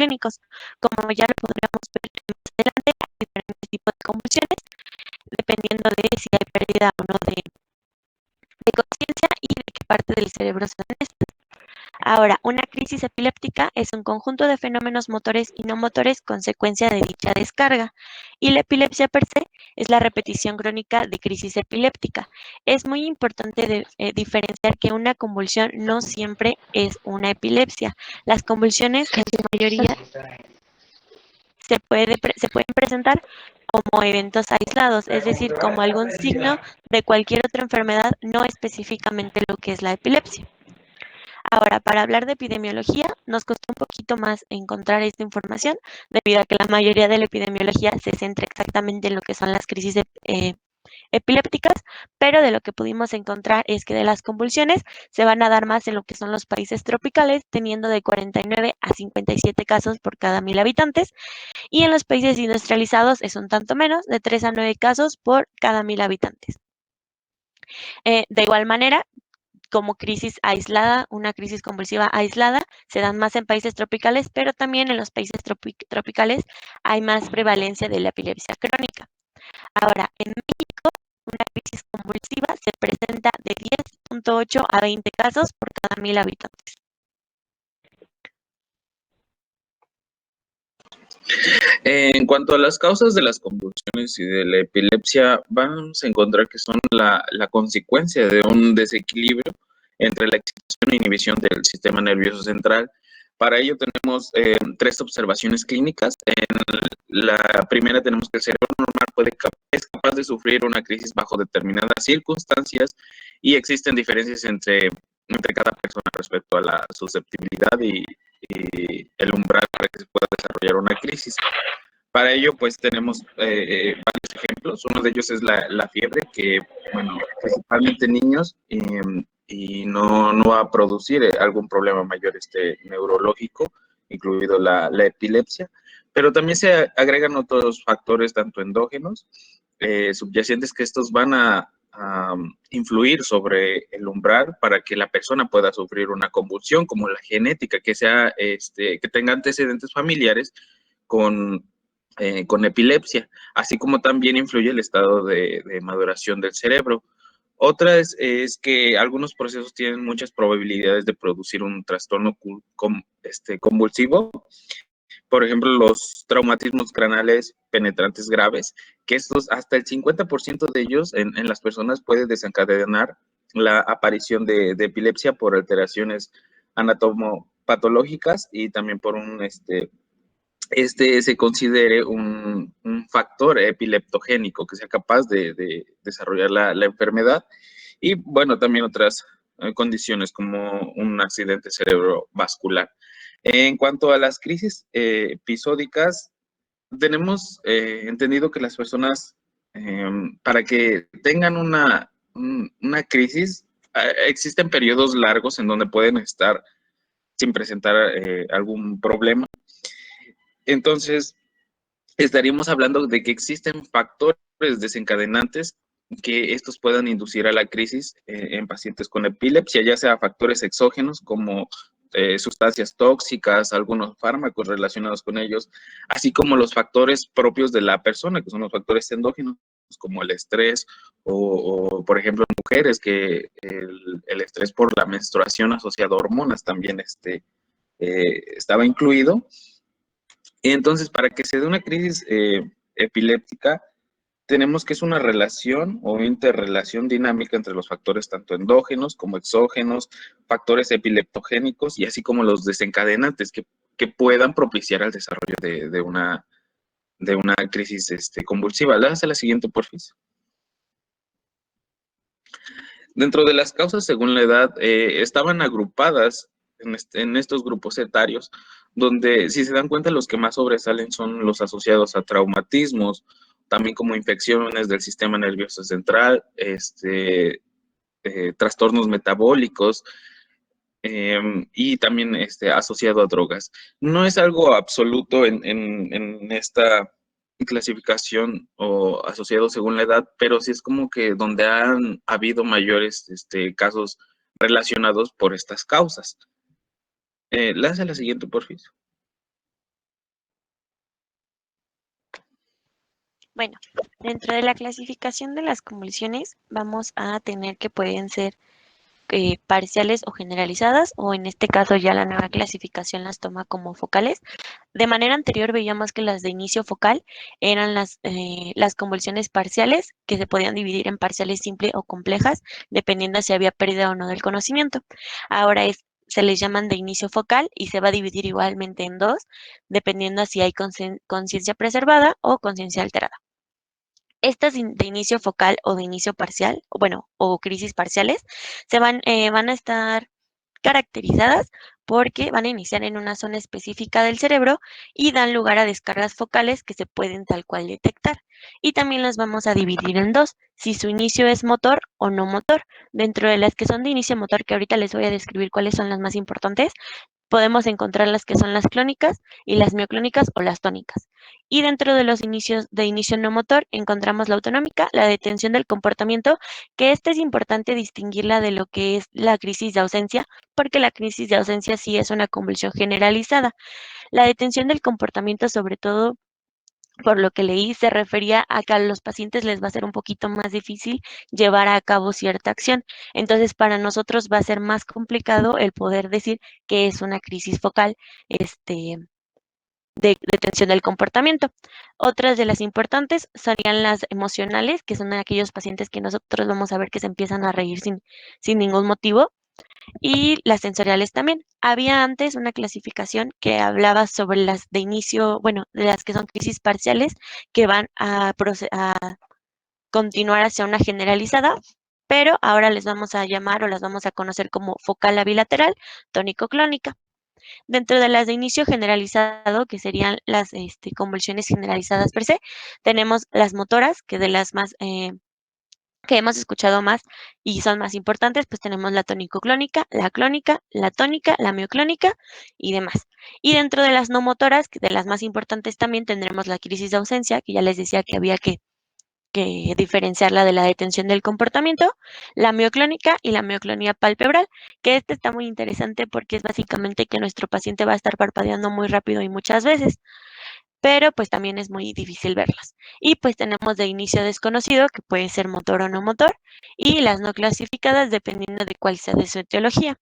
clínicos, como ya lo podríamos ver más adelante, hay diferentes tipos de convulsiones, dependiendo de si hay pérdida o no de conciencia y de qué parte del cerebro se necesita. Ahora, una crisis epiléptica es un conjunto de fenómenos motores y no motores consecuencia de dicha descarga, y la epilepsia per se es la repetición crónica de crisis epiléptica. Es muy importante diferenciar que una convulsión no siempre es una epilepsia. Las convulsiones en su mayoría se pueden presentar como eventos aislados, es decir, como algún signo de cualquier otra enfermedad, no específicamente lo que es la epilepsia. Ahora, para hablar de epidemiología, nos costó un poquito más encontrar esta información, debido a que la mayoría de la epidemiología se centra exactamente en lo que son las crisis epilépticas, pero de lo que pudimos encontrar es que de las convulsiones se van a dar más en lo que son los países tropicales, teniendo de 49 a 57 casos por cada 1000 habitantes, y en los países industrializados es un tanto menos, de 3 a 9 casos por cada 1000 habitantes. De igual manera, como crisis aislada, una crisis convulsiva aislada, se dan más en países tropicales, pero también en los países tropicales hay más prevalencia de la epilepsia crónica. Ahora, en México, una crisis convulsiva se presenta de 10.8 a 20 casos por cada 1000 habitantes. En cuanto a las causas de las convulsiones y de la epilepsia, vamos a encontrar que son la consecuencia de un desequilibrio entre la excitación e inhibición del sistema nervioso central. Para ello tenemos tres observaciones clínicas. En la primera tenemos que el cerebro normal es capaz de sufrir una crisis bajo determinadas circunstancias y existen diferencias entre cada persona respecto a la susceptibilidad y el umbral para que se pueda desarrollar una crisis. Para ello, pues tenemos varios ejemplos. Uno de ellos es la fiebre, que, bueno, principalmente niños, y no va a producir algún problema mayor neurológico, incluido la epilepsia. Pero también se agregan otros factores, tanto endógenos, subyacentes, que estos van a influir sobre el umbral para que la persona pueda sufrir una convulsión, como la genética, que tenga antecedentes familiares con epilepsia, así como también influye el estado de maduración del cerebro. Otra es que algunos procesos tienen muchas probabilidades de producir un trastorno convulsivo. Por ejemplo, los traumatismos craneales penetrantes graves, que estos, hasta el 50% de ellos en las personas puede desencadenar la aparición de epilepsia por alteraciones anatomopatológicas y también por se considere un factor epileptogénico que sea capaz de desarrollar la enfermedad. Y bueno, también otras condiciones como un accidente cerebrovascular. En cuanto a las crisis episódicas, tenemos entendido que las personas, para que tengan una crisis, existen periodos largos en donde pueden estar sin presentar algún problema. Entonces, estaríamos hablando de que existen factores desencadenantes que estos puedan inducir a la crisis en pacientes con epilepsia, ya sea factores exógenos como sustancias tóxicas, algunos fármacos relacionados con ellos, así como los factores propios de la persona, que son los factores endógenos, como el estrés o por ejemplo, en mujeres, que el estrés por la menstruación asociado a hormonas también estaba incluido. Entonces, para que se dé una crisis epiléptica, tenemos que es una relación o interrelación dinámica entre los factores tanto endógenos como exógenos, factores epileptogénicos y así como los desencadenantes que puedan propiciar el desarrollo de una crisis convulsiva. Léase la siguiente, porfis. Dentro de las causas según la edad, estaban agrupadas en estos grupos etarios, donde si se dan cuenta los que más sobresalen son los asociados a traumatismos, también como infecciones del sistema nervioso central, trastornos metabólicos, y también asociado a drogas. No es algo absoluto en esta clasificación o asociado según la edad, pero sí es como que donde han habido mayores casos relacionados por estas causas. Lanza la siguiente, porfis. Bueno, dentro de la clasificación de las convulsiones vamos a tener que pueden ser parciales o generalizadas, o en este caso ya la nueva clasificación las toma como focales. De manera anterior veíamos que las de inicio focal eran las convulsiones parciales, que se podían dividir en parciales simples o complejas, dependiendo si había pérdida o no del conocimiento. Ahora se les llaman de inicio focal y se va a dividir igualmente en dos, dependiendo si hay conciencia preservada o conciencia alterada. Estas de inicio focal o de inicio parcial, o bueno, o crisis parciales, van a estar caracterizadas porque van a iniciar en una zona específica del cerebro y dan lugar a descargas focales que se pueden tal cual detectar. Y también las vamos a dividir en dos, si su inicio es motor o no motor. Dentro de las que son de inicio motor, que ahorita les voy a describir cuáles son las más importantes, podemos encontrar las que son las clónicas y las mioclónicas o las tónicas. Y dentro de los inicios de inicio no motor encontramos la autonómica, la detención del comportamiento, que esta es importante distinguirla de lo que es la crisis de ausencia, porque la crisis de ausencia sí es una convulsión generalizada. La detención del comportamiento, sobre todo por lo que leí, se refería a que a los pacientes les va a ser un poquito más difícil llevar a cabo cierta acción. Entonces, para nosotros va a ser más complicado el poder decir que es una crisis focal, de detención del comportamiento. Otras de las importantes serían las emocionales, que son aquellos pacientes que nosotros vamos a ver que se empiezan a reír sin ningún motivo, y las sensoriales también. Había antes una clasificación que hablaba sobre las de inicio, bueno, de las que son crisis parciales, que van a continuar hacia una generalizada, pero ahora les vamos a llamar o las vamos a conocer como focal a bilateral, tónico-clónica. Dentro de las de inicio generalizado, que serían las convulsiones generalizadas per se, tenemos las motoras, que de las más que hemos escuchado más y son más importantes, pues tenemos la tónico-clónica, la tónica, la mioclónica y demás. Y dentro de las no motoras, que de las más importantes también tendremos la crisis de ausencia, que ya les decía que había que diferenciarla de la detención del comportamiento, la mioclónica y la mioclonía palpebral, que este está muy interesante porque es básicamente que nuestro paciente va a estar parpadeando muy rápido y muchas veces, pero pues también es muy difícil verlas. Y pues tenemos de inicio desconocido, que puede ser motor o no motor, y las no clasificadas dependiendo de cuál sea de su etiología.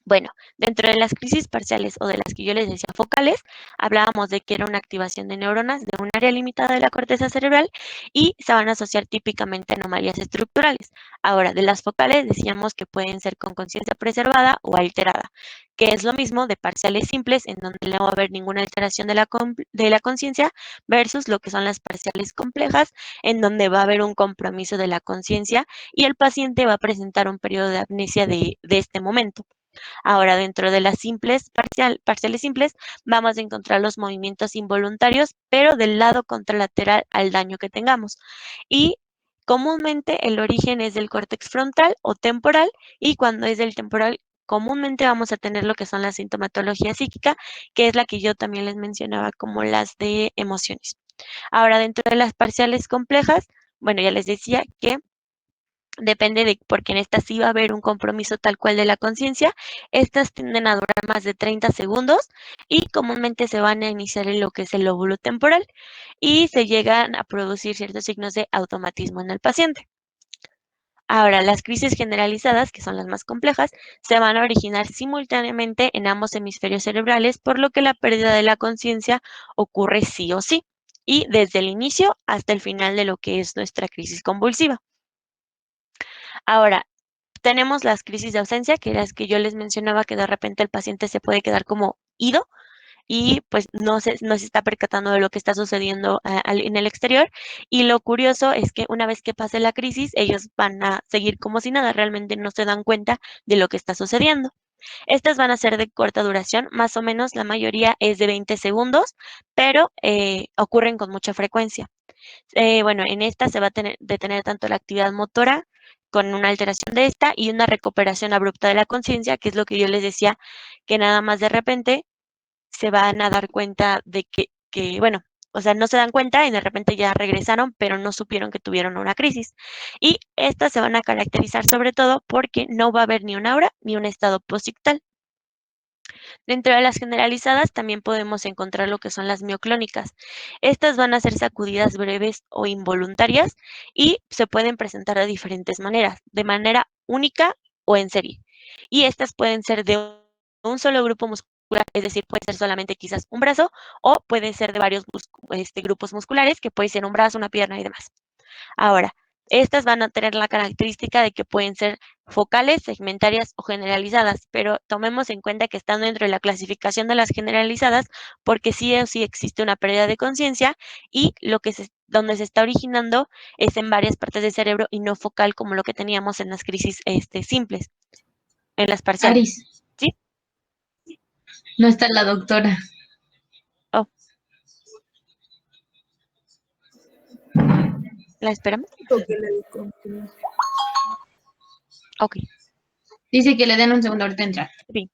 Bueno, dentro de las crisis parciales o de las que yo les decía focales, hablábamos de que era una activación de neuronas de un área limitada de la corteza cerebral y se van a asociar típicamente a anomalías estructurales. Ahora, de las focales decíamos que pueden ser con conciencia preservada o alterada, que es lo mismo de parciales simples en donde no va a haber ninguna alteración de la conciencia versus lo que son las parciales complejas en donde va a haber un compromiso de la conciencia y el paciente va a presentar un periodo de amnesia de este momento. Ahora, dentro de las parciales simples, vamos a encontrar los movimientos involuntarios, pero del lado contralateral al daño que tengamos. Y comúnmente el origen es del córtex frontal o temporal, y cuando es del temporal, comúnmente vamos a tener lo que son la sintomatología psíquica, que es la que yo también les mencionaba como las de emociones. Ahora, dentro de las parciales complejas, bueno, ya les decía que depende de, porque en estas sí va a haber un compromiso tal cual de la conciencia. Estas tienden a durar más de 30 segundos y comúnmente se van a iniciar en lo que es el lóbulo temporal y se llegan a producir ciertos signos de automatismo en el paciente. Ahora, las crisis generalizadas, que son las más complejas, se van a originar simultáneamente en ambos hemisferios cerebrales, por lo que la pérdida de la conciencia ocurre sí o sí, y desde el inicio hasta el final de lo que es nuestra crisis convulsiva. Ahora, tenemos las crisis de ausencia, que las que yo les mencionaba, que de repente el paciente se puede quedar como ido y pues no se está percatando de lo que está sucediendo en el exterior. Y lo curioso es que una vez que pase la crisis, ellos van a seguir como si nada, realmente no se dan cuenta de lo que está sucediendo. Estas van a ser de corta duración, más o menos la mayoría es de 20 segundos, pero ocurren con mucha frecuencia. Bueno, en esta se va a detener tanto la actividad motora con una alteración de esta y una recuperación abrupta de la conciencia, que es lo que yo les decía, que nada más de repente se van a dar cuenta de bueno, o sea, no se dan cuenta y de repente ya regresaron, pero no supieron que tuvieron una crisis. Y estas se van a caracterizar sobre todo porque no va a haber ni una aura ni un estado posictal. Dentro de las generalizadas también podemos encontrar lo que son las mioclónicas. Estas van a ser sacudidas breves o involuntarias y se pueden presentar de diferentes maneras, de manera única o en serie. Y estas pueden ser de un solo grupo muscular, es decir, puede ser solamente quizás un brazo o puede ser de varios grupos musculares, que puede ser un brazo, una pierna y demás. Ahora, estas van a tener la característica de que pueden ser focales, segmentarias o generalizadas, pero tomemos en cuenta que están dentro de la clasificación de las generalizadas porque sí o sí existe una pérdida de conciencia y donde se está originando es en varias partes del cerebro y no focal como lo que teníamos en las crisis simples, en las parciales. Aris, ¿Sí? no está la doctora. Oh, ¿la esperamos? Ok, Dice que le den un segundo, ahorita entra. sí.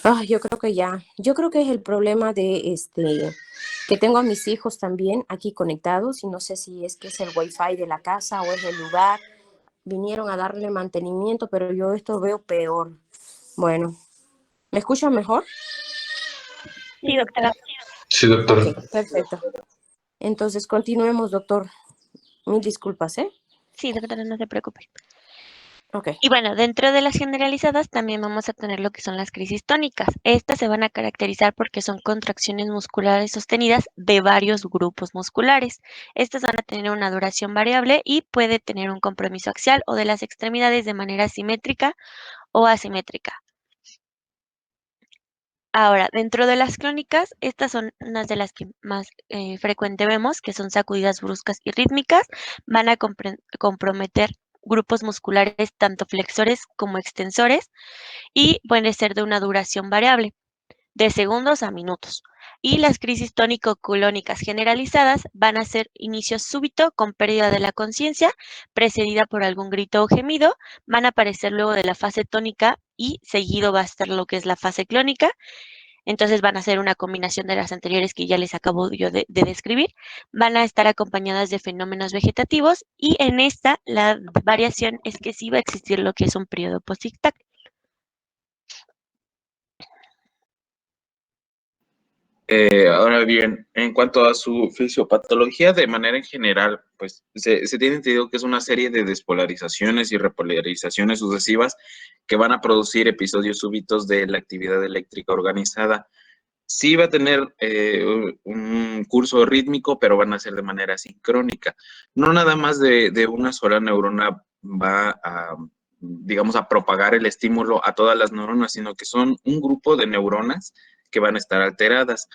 Ah, yo creo que ya. Yo creo que es el problema de que tengo a mis hijos también aquí conectados y no sé si es que es el wifi de la casa o es el lugar. Vinieron a darle mantenimiento, pero yo esto veo peor. Bueno, ¿me escuchan mejor? Sí, doctora. Sí, doctora. Ok, perfecto. Entonces, continuemos, doctor. Mil disculpas, ¿eh? Sí, doctora, no se preocupe. Ok. Y bueno, dentro de las generalizadas también vamos a tener lo que son las crisis tónicas. Estas se van a caracterizar porque son contracciones musculares sostenidas de varios grupos musculares. Estas van a tener una duración variable y puede tener un compromiso axial o de las extremidades de manera simétrica o asimétrica. Ahora, dentro de las clónicas, estas son unas de las que más frecuente vemos, que son sacudidas bruscas y rítmicas. Van a comprometer grupos musculares tanto flexores como extensores y pueden ser de una duración variable, de segundos a minutos. Y las crisis tónico-culónicas generalizadas van a ser inicio súbito con pérdida de la conciencia, precedida por algún grito o gemido, van a aparecer luego de la fase tónica y seguido va a estar lo que es la fase clónica. Entonces van a ser una combinación de las anteriores que ya les acabo yo de describir. Van a estar acompañadas de fenómenos vegetativos y en esta la variación es que sí va a existir lo que es un periodo postictal. Ahora bien, en cuanto a su fisiopatología de manera en general, pues se tiene entendido que es una serie de despolarizaciones y repolarizaciones sucesivas que van a producir episodios súbitos de la actividad eléctrica organizada. Sí va a tener un curso rítmico, pero van a ser de manera sincrónica. No nada más de una sola neurona va a, digamos, a propagar el estímulo a todas las neuronas, sino que son un grupo de neuronas que van a estar alteradas.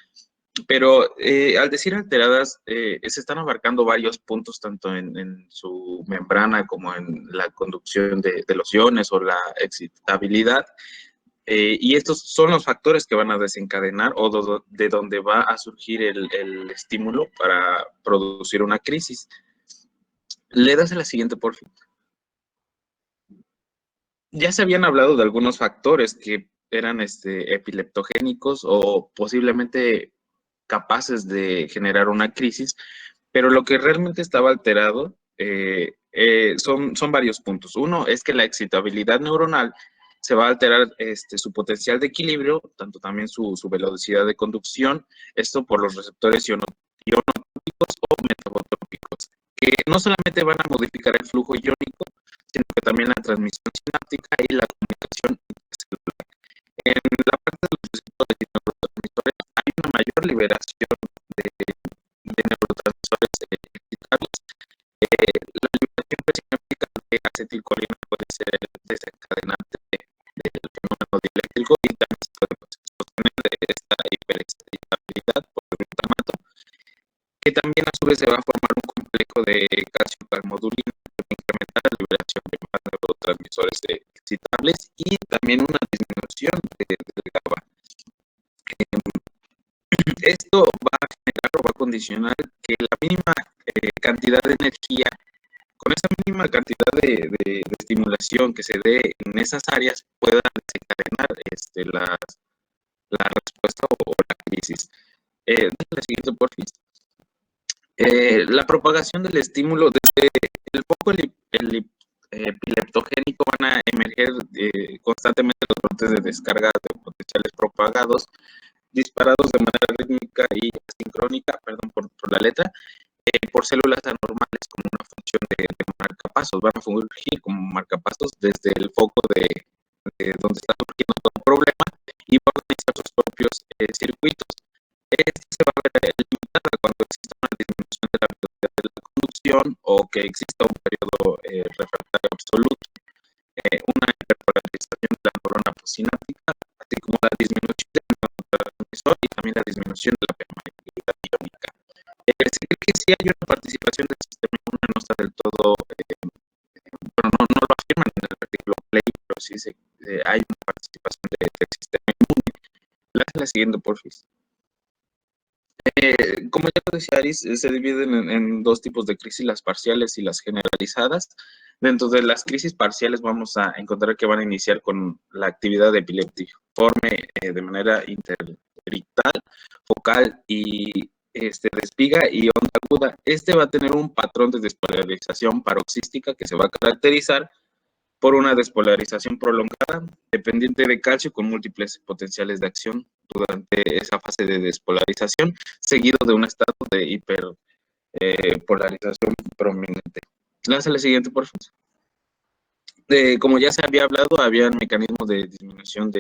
Pero al decir alteradas, se están abarcando varios puntos, tanto en su membrana como en la conducción de los iones o la excitabilidad. Y estos son los factores que van a desencadenar o de donde va a surgir el estímulo para producir una crisis. Le das a la siguiente, por fin. Ya se habían hablado de algunos factores que eran epileptogénicos o posiblemente capaces de generar una crisis, pero lo que realmente estaba alterado son varios puntos. Uno es que la excitabilidad neuronal se va a alterar su potencial de equilibrio, tanto también su velocidad de conducción, esto por los receptores ionotrópicos o metabotrópicos, que no solamente van a modificar el flujo iónico, sino que también la transmisión sináptica y la comunicación intercelular. En la parte de los receptores y neurotransmisores hay una mayor liberación de neurotransmisores excitables. La liberación presináptica de acetilcolina puede ser el desencadenante del fenómeno dieléctrico y también se puede sostener esta hiperexcitabilidad por el glutamato, que también a su vez se va a formar un complejo de calcio-calmodulina que va a incrementar la liberación de más neurotransmisores excitables y también una disminución del GABA. Esto va a generar o va a condicionar que la mínima cantidad de energía, con esa mínima cantidad de estimulación que se dé en esas áreas, pueda desencadenar la respuesta o la crisis. La siguiente, por favor. La propagación del estímulo desde el foco epileptogénico van a emerger constantemente los brotes de descarga de potenciales propagados, disparados de manera rítmica y asincrónica, perdón por la letra, por células anormales como una función de marcapasos. Van a fungir como marcapasos desde el foco de donde está surgiendo todo problema y va a organizar sus propios circuitos. Este se va a ver limitado cuando exista una disminución de la velocidad de la conducción o que exista un periodo refractario absoluto, una hiperpolarización de la neurona postsináptica, así como la disminución del neurotransmisor y también la disminución de la permeabilidad iónica. Se cree que sí hay una participación del sistema inmune, no está del todo, bueno, no lo afirman en el artículo Play, pero sí hay una participación del sistema inmune. La siguiente, por favor. Como ya lo decía Aris, se dividen en dos tipos de crisis, las parciales y las generalizadas. Dentro de las crisis parciales vamos a encontrar que van a iniciar con la actividad epiléptiforme de manera interictal, focal y de espiga y onda aguda. Va a tener un patrón de despolarización paroxística que se va a caracterizar por una despolarización prolongada, dependiente de calcio con múltiples potenciales de acción durante esa fase de despolarización, seguido de un estado de hiperpolarización prominente. Lánzale la siguiente, por favor. Como ya se había hablado, había mecanismos de disminución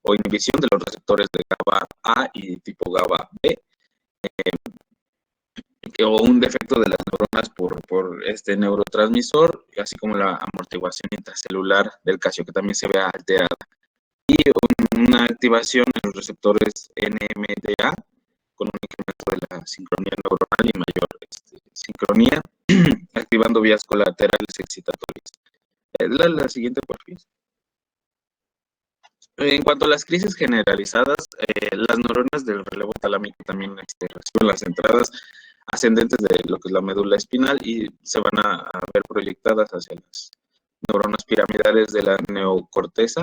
o inhibición de los receptores de GABA A y tipo GABA B, o un defecto de las neuronas por este neurotransmisor, así como la amortiguación intracelular del calcio, que también se ve alterada. Y una activación en los receptores NMDA, con un incremento de la sincronía neuronal y mayor sincronía, activando vías colaterales excitatorias. La siguiente, por favor. En cuanto a las crisis generalizadas, las neuronas del relevo talámico también reciben las entradas ascendentes de lo que es la médula espinal y se van a ver proyectadas hacia las neuronas piramidales de la neocorteza.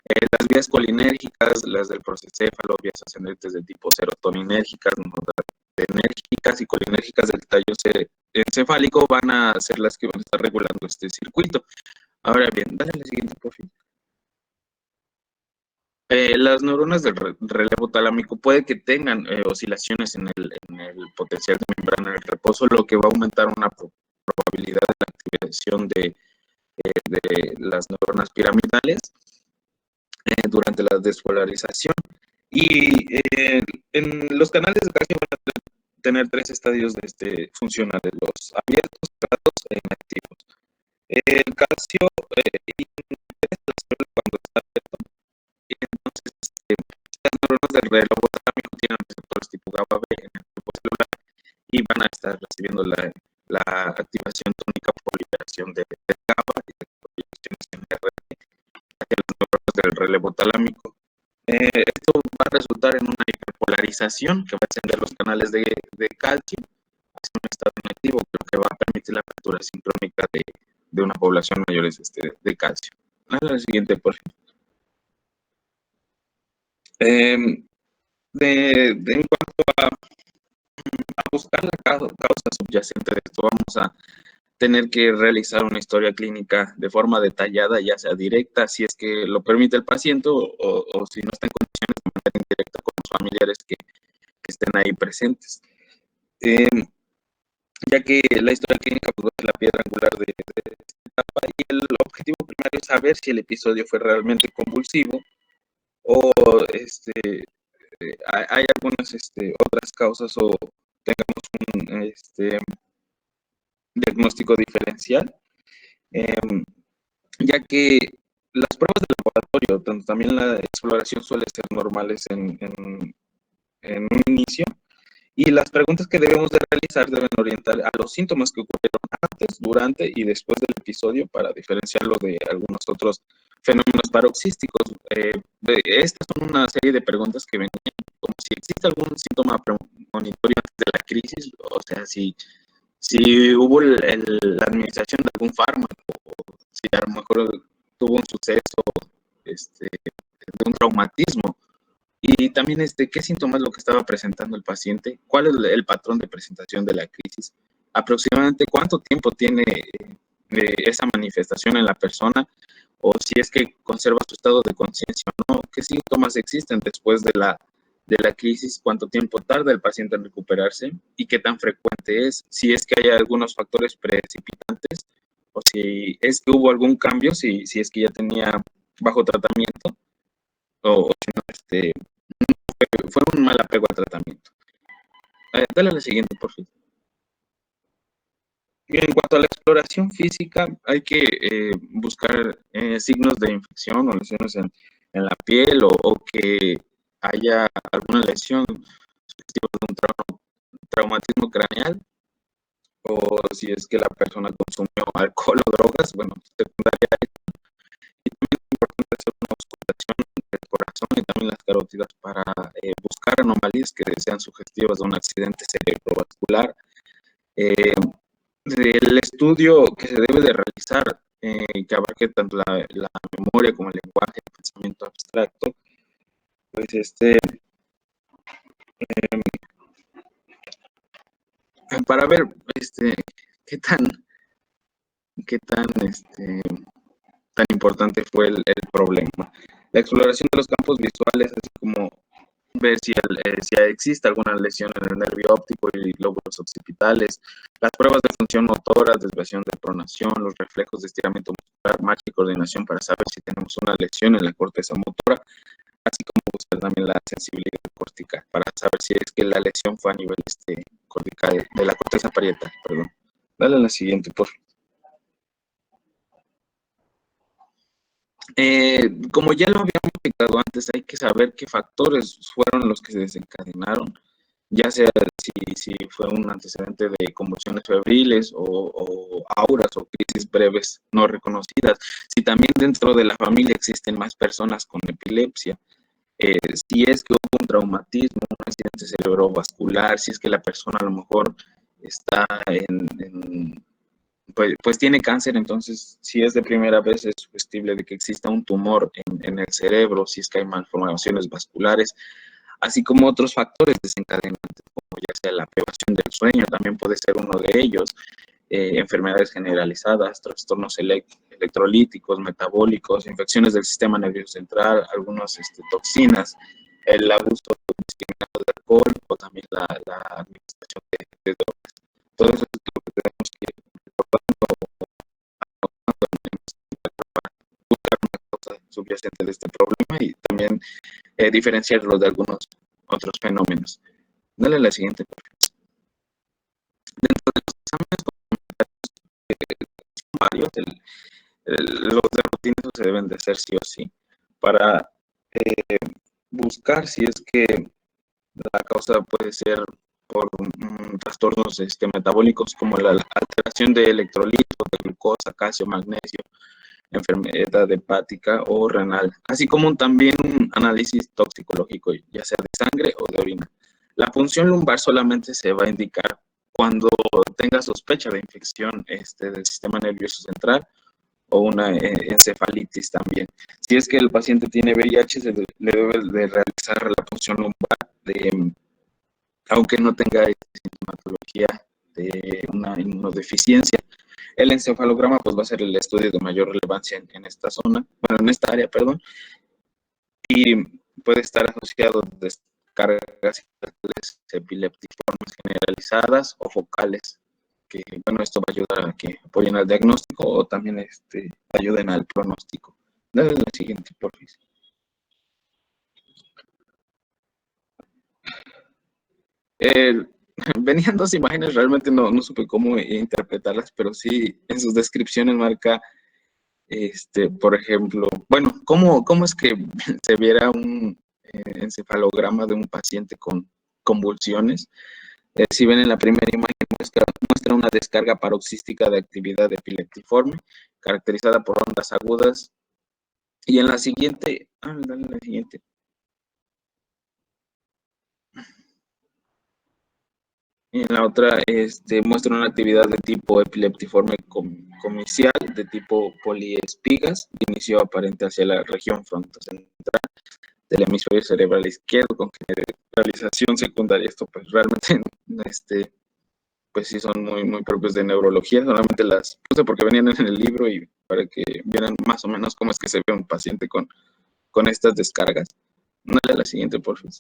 Las vías colinérgicas, las del procéfalo, vías ascendentes de tipo serotoninérgicas, noradrenérgicas y colinérgicas del tallo encefálico van a ser las que van a estar regulando este circuito. Ahora bien, dale la siguiente, por favor. Las neuronas del relevo talámico puede que tengan oscilaciones en el potencial de membrana en el reposo, lo que va a aumentar una probabilidad de la activación de las neuronas piramidales durante la despolarización. Y en los canales de calcio van a tener tres estadios funcionales: los abiertos, cerrados e inactivos. El calcio ingresa a la célula cuando está abierto, y entonces las neuronas del reloj talámico tienen receptores tipo GABA B en el cuerpo celular y van a estar recibiendo la activación tónica por liberación de GABA y de proyecciones en RT hacia las neuronas del relevo talámico. Esto va a resultar en una hiperpolarización que va a encender los canales de calcio hacia un estado inactivo, lo que va a permitir la apertura sincrónica de una población mayor de calcio. A la siguiente, por favor. En cuanto a buscar la causa subyacente de esto, vamos a tener que realizar una historia clínica de forma detallada, ya sea directa, si es que lo permite el paciente, o si no está en condiciones, de manera indirecta con los familiares que estén ahí presentes. Ya que la historia clínica pues, es la piedra angular de esta etapa, y el objetivo primario es saber si el episodio fue realmente convulsivo o hay algunas otras causas, o tengamos un diagnóstico diferencial, ya que las pruebas de laboratorio, también la exploración, suele ser normales en un inicio, y las preguntas que debemos de realizar deben orientar a los síntomas que ocurrieron antes, durante y después del episodio para diferenciarlo de algunos otros fenómenos paroxísticos. Estas son una serie de preguntas que venían como si existe algún síntoma premonitorio antes de la crisis, o sea, si hubo la administración de algún fármaco, o si a lo mejor tuvo un suceso de un traumatismo. Y también qué síntomas es lo que estaba presentando el paciente, cuál es el patrón de presentación de la crisis, aproximadamente cuánto tiempo tiene esa manifestación en la persona, o si es que conserva su estado de conciencia o no, qué síntomas existen después de la crisis, cuánto tiempo tarda el paciente en recuperarse y qué tan frecuente es, si es que hay algunos factores precipitantes, o si es que hubo algún cambio, si es que ya tenía bajo tratamiento, o si no, fue un mal apego al tratamiento. Dale a la siguiente, por favor. En cuanto a la exploración física, hay que buscar signos de infección o lesiones en la piel, o que haya alguna lesión sugestiva de un traumatismo craneal, o si es que la persona consumió alcohol o drogas, bueno, secundaria a esto. Y también es importante hacer una auscultación del corazón y también las carótidas para buscar anomalías que sean sugestivas de un accidente cerebrovascular. El estudio que se debe de realizar, que abarque tanto la memoria como el lenguaje, el pensamiento abstracto, pues para ver qué tan tan importante fue el problema. La exploración de los campos visuales, así como ver si existe alguna lesión en el nervio óptico y lóbulos occipitales, las pruebas de función motora, desviación de pronación, los reflejos de estiramiento muscular, marcha y coordinación para saber si tenemos una lesión en la corteza motora, así como buscar también la sensibilidad cortical para saber si es que la lesión fue a nivel cortical de la corteza parietal, perdón. Dale a la siguiente, por favor. Como ya lo habíamos explicado antes, hay que saber qué factores fueron los que se desencadenaron, ya sea si fue un antecedente de convulsiones febriles o auras o crisis breves no reconocidas, si también dentro de la familia existen más personas con epilepsia, si es que hubo un traumatismo, un accidente cerebrovascular, si es que la persona a lo mejor está pues tiene cáncer, entonces si es de primera vez es sugestible de que exista un tumor en el cerebro, si es que hay malformaciones vasculares, así como otros factores desencadenantes, como ya sea la privación del sueño, también puede ser uno de ellos, enfermedades generalizadas, trastornos electrolíticos, metabólicos, infecciones del sistema nervioso central, algunas toxinas, el abuso indiscriminado de alcohol, o también la administración de drogas. Todo eso es lo que tenemos que ir recordando, buscar una causa subyacente de este problema y también diferenciarlo de algunos otros fenómenos. Dale a la siguiente. Dentro de los exámenes son varios, los de rutina se deben de hacer sí o sí para buscar si es que la causa puede ser por trastornos metabólicos como la alteración de electrolitos, de glucosa, calcio, magnesio, enfermedad hepática o renal, así como también un análisis toxicológico, ya sea de sangre o de orina. La punción lumbar solamente se va a indicar cuando tenga sospecha de infección del sistema nervioso central o una encefalitis también. Si es que el paciente tiene VIH, se le debe de realizar la punción lumbar, aunque no tenga sintomatología de una inmunodeficiencia. El encefalograma pues va a ser el estudio de mayor relevancia en esta zona, bueno, en esta área, perdón, y puede estar asociado a descargas epilépticas generalizadas o focales, que bueno, esto va a ayudar a que apoyen al diagnóstico o también ayuden al pronóstico. Dale la siguiente, por favor. Venían dos imágenes, realmente no supe cómo interpretarlas, pero sí en sus descripciones marca, por ejemplo, bueno, ¿cómo es que se viera un encefalograma de un paciente con convulsiones? Si ven en la primera imagen, muestra una descarga paroxística de actividad epileptiforme, caracterizada por ondas agudas, y en la siguiente, dale la siguiente. Y en la otra muestra una actividad de tipo epileptiforme comicial, de tipo poliespigas, de inicio aparente hacia la región frontocentral del hemisferio cerebral izquierdo, con generalización secundaria. Esto pues realmente, pues sí son muy propios de neurología, solamente las puse porque venían en el libro y para que vieran más o menos cómo es que se ve un paciente con estas descargas. Dale a la siguiente, por favor.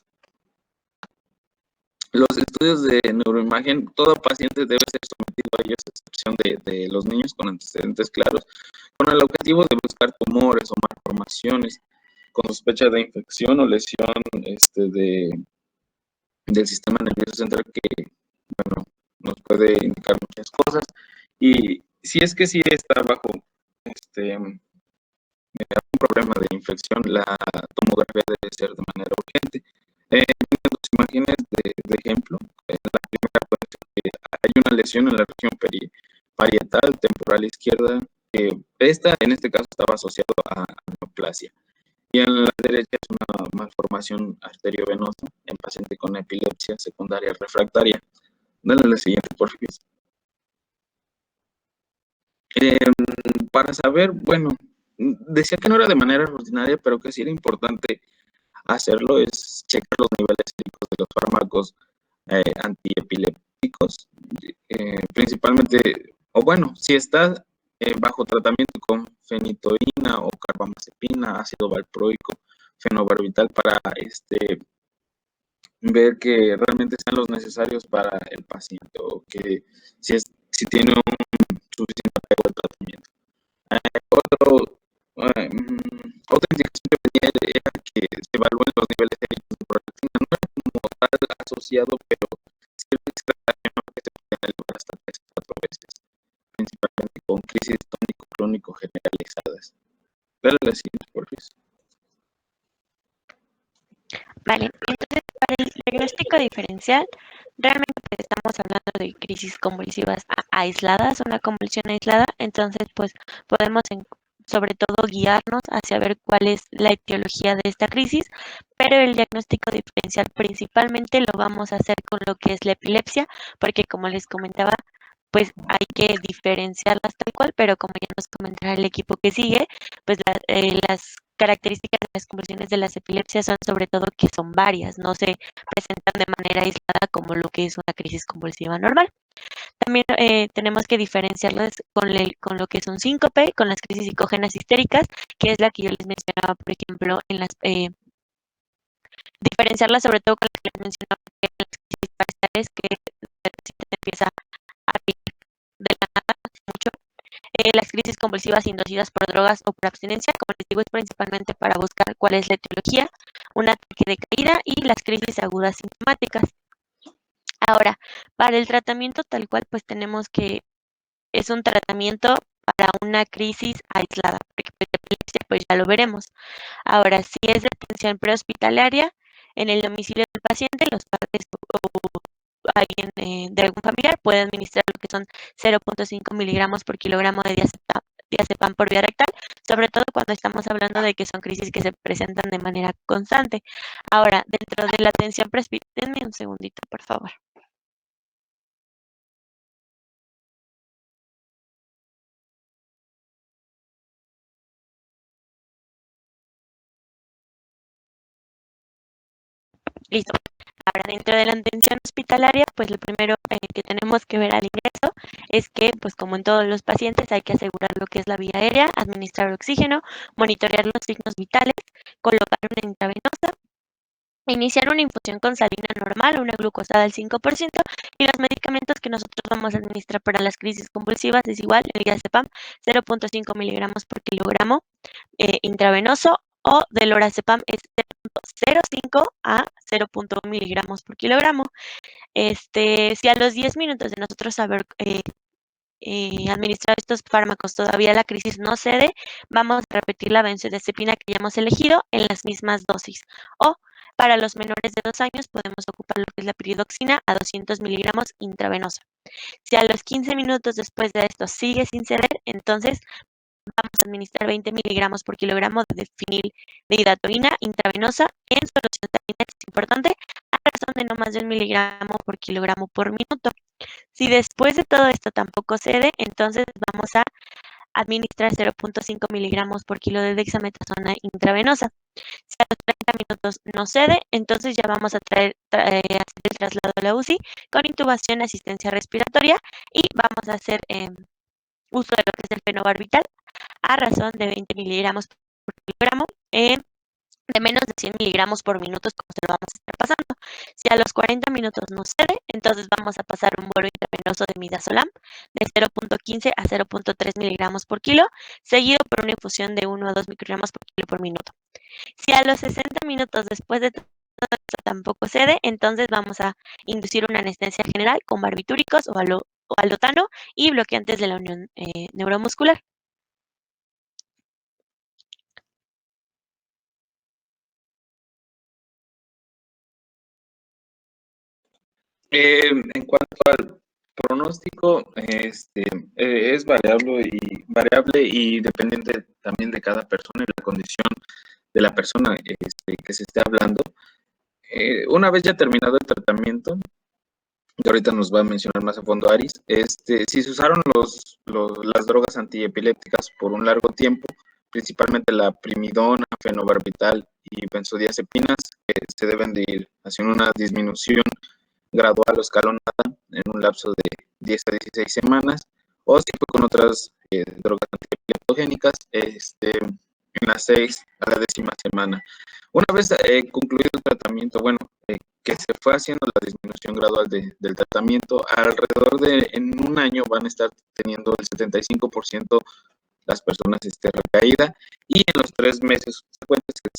Los estudios de neuroimagen, todo paciente debe ser sometido a ellos, a excepción de los niños con antecedentes claros, con el objetivo de buscar tumores o malformaciones con sospecha de infección o lesión del sistema nervioso central que, bueno, nos puede indicar muchas cosas. Y si es que sí está bajo algún problema de infección, la tomografía debe ser de manera urgente. Dos imágenes de ejemplo. La primera puede ser que hay una lesión en la región parietal temporal izquierda. En este caso estaba asociado a neoplasia. Y en la derecha es una malformación arteriovenosa en paciente con epilepsia secundaria refractaria. Dale a la siguiente, por favor. Para saber, bueno, decía que no era de manera rutinaria, pero que sí era importante hacerlo, es checar los niveles séricos de los fármacos antiepilépticos, principalmente, o bueno, si está bajo tratamiento con fenitoína o carbamazepina, ácido valproico, fenobarbital, para ver que realmente sean los necesarios para el paciente o que si tiene un suficiente apego al tratamiento. Otra indicación que tenía era que se evalúen los niveles de prolactina. No era como tal asociado, pero sí se relacionó que se pueden elevar hasta 3 o 4 veces, principalmente con crisis tónico-crónico generalizadas. Dale la siguiente, por favor. Vale, entonces para el diagnóstico diferencial, realmente pues, estamos hablando de crisis convulsivas aisladas, una convulsión aislada, entonces pues podemos sobre todo guiarnos hacia ver cuál es la etiología de esta crisis, pero el diagnóstico diferencial principalmente lo vamos a hacer con lo que es la epilepsia, porque como les comentaba, pues hay que diferenciarlas tal cual, pero como ya nos comentará el equipo que sigue, pues las características de las convulsiones de las epilepsias son sobre todo que son varias, no se presentan de manera aislada como lo que es una crisis convulsiva normal. También tenemos que diferenciarlas con lo que es un síncope, con las crisis psicógenas histéricas, que es la que yo les mencionaba, por ejemplo, en las diferenciarlas sobre todo con la que les mencionaba en las crisis parciales, que el paciente empieza a reír de la nada mucho. Las crisis convulsivas inducidas por drogas o por abstinencia, como les digo, es principalmente para buscar cuál es la etiología, un ataque de caída y las crisis agudas sintomáticas. Ahora, para el tratamiento tal cual, pues tenemos que es un tratamiento para una crisis aislada, porque pues, la epilepsia, pues ya lo veremos. Ahora, si es de atención prehospitalaria, en el domicilio del paciente, los padres o alguien de algún familiar puede administrar lo que son 0.5 miligramos por kilogramo de diazepam por vía rectal, sobre todo cuando estamos hablando de que son crisis que se presentan de manera constante. Ahora, dentro de la atención prehospitalaria, denme un segundito, por favor. Listo. Ahora, dentro de la atención hospitalaria, pues lo primero que tenemos que ver al ingreso es que, pues como en todos los pacientes, hay que asegurar lo que es la vía aérea, administrar oxígeno, monitorear los signos vitales, colocar una intravenosa, iniciar una infusión con salina normal, una glucosada al 5%, y los medicamentos que nosotros vamos a administrar para las crisis convulsivas es igual, el diazepam, 0.5 miligramos por kilogramo intravenoso, o del lorazepam es 0.05 a 0.1 miligramos por kilogramo. Si a los 10 minutos de nosotros haber administrado estos fármacos todavía la crisis no cede, vamos a repetir la benzodiazepina que ya hemos elegido en las mismas dosis. O para los menores de 2 años podemos ocupar lo que es la piridoxina a 200 miligramos intravenosa. Si a los 15 minutos después de esto sigue sin ceder, entonces vamos a administrar 20 miligramos por kilogramo de fenilhidratoína intravenosa en solución salina, es importante, a razón de no más de 1 miligramo por kilogramo por minuto. Si después de todo esto tampoco cede, entonces vamos a administrar 0.5 miligramos por kilo de dexametasona intravenosa. Si a los 30 minutos no cede, entonces ya vamos a hacer el traslado a la UCI con intubación, asistencia respiratoria, y vamos a hacer uso de lo que es el fenobarbital a razón de 20 miligramos por kilogramo de menos de 100 miligramos por minuto, como se lo vamos a estar pasando. Si a los 40 minutos no cede, entonces vamos a pasar un bolo intravenoso de midazolam de 0.15 a 0.3 miligramos por kilo, seguido por una infusión de 1 a 2 microgramos por kilo por minuto. Si a los 60 minutos después de todo esto tampoco cede, entonces vamos a inducir una anestesia general con barbitúricos o aldotano y bloqueantes de la unión neuromuscular. En cuanto al pronóstico, es variable y dependiente también de cada persona y la condición de la persona que se esté hablando. Una vez ya terminado el tratamiento, y ahorita nos va a mencionar más a fondo Aris, si se usaron las drogas antiepilépticas por un largo tiempo, principalmente la primidona, fenobarbital y benzodiazepinas, se deben de ir haciendo una disminución gradual o escalonada en un lapso de 10 a 16 semanas, o si fue con otras drogas antiepiléptogénicas, en las 6 a la 10ª semana. Una vez concluido el tratamiento, que se fue haciendo la disminución gradual del tratamiento, alrededor de en un año van a estar teniendo el 75% las personas recaída, y en los 3 meses subsecuentes el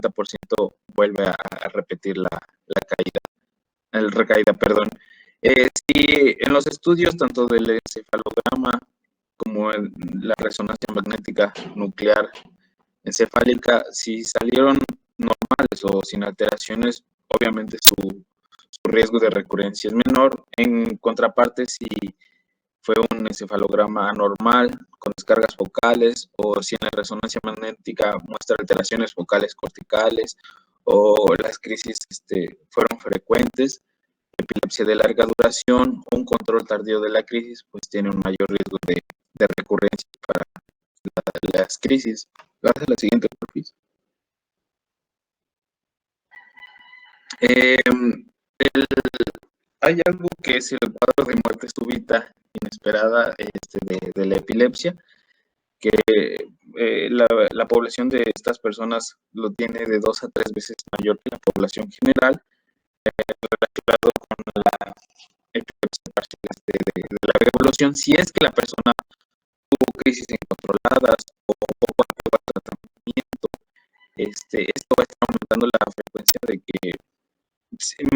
50% vuelve a repetir la recaída, perdón. Si en los estudios tanto del encefalograma como la resonancia magnética nuclear encefálica, si salieron normales o sin alteraciones, obviamente su riesgo de recurrencia es menor. En contraparte, si fue un encefalograma anormal con descargas focales, o si en la resonancia magnética muestra alteraciones focales corticales, o las crisis fueron frecuentes, epilepsia de larga duración, un control tardío de la crisis, pues tiene un mayor riesgo de recurrencia para las crisis. Gracias a la siguiente, por favor. Hay algo que es el cuadro de muerte súbita inesperada de la epilepsia, que la población de estas personas lo tiene de 2 a 3 veces mayor que la población general, relacionado con la epilepsia parcial de la evolución, si es que la persona tuvo crisis incontroladas o poco apego al tratamiento. Esto va a estar aumentando la frecuencia de que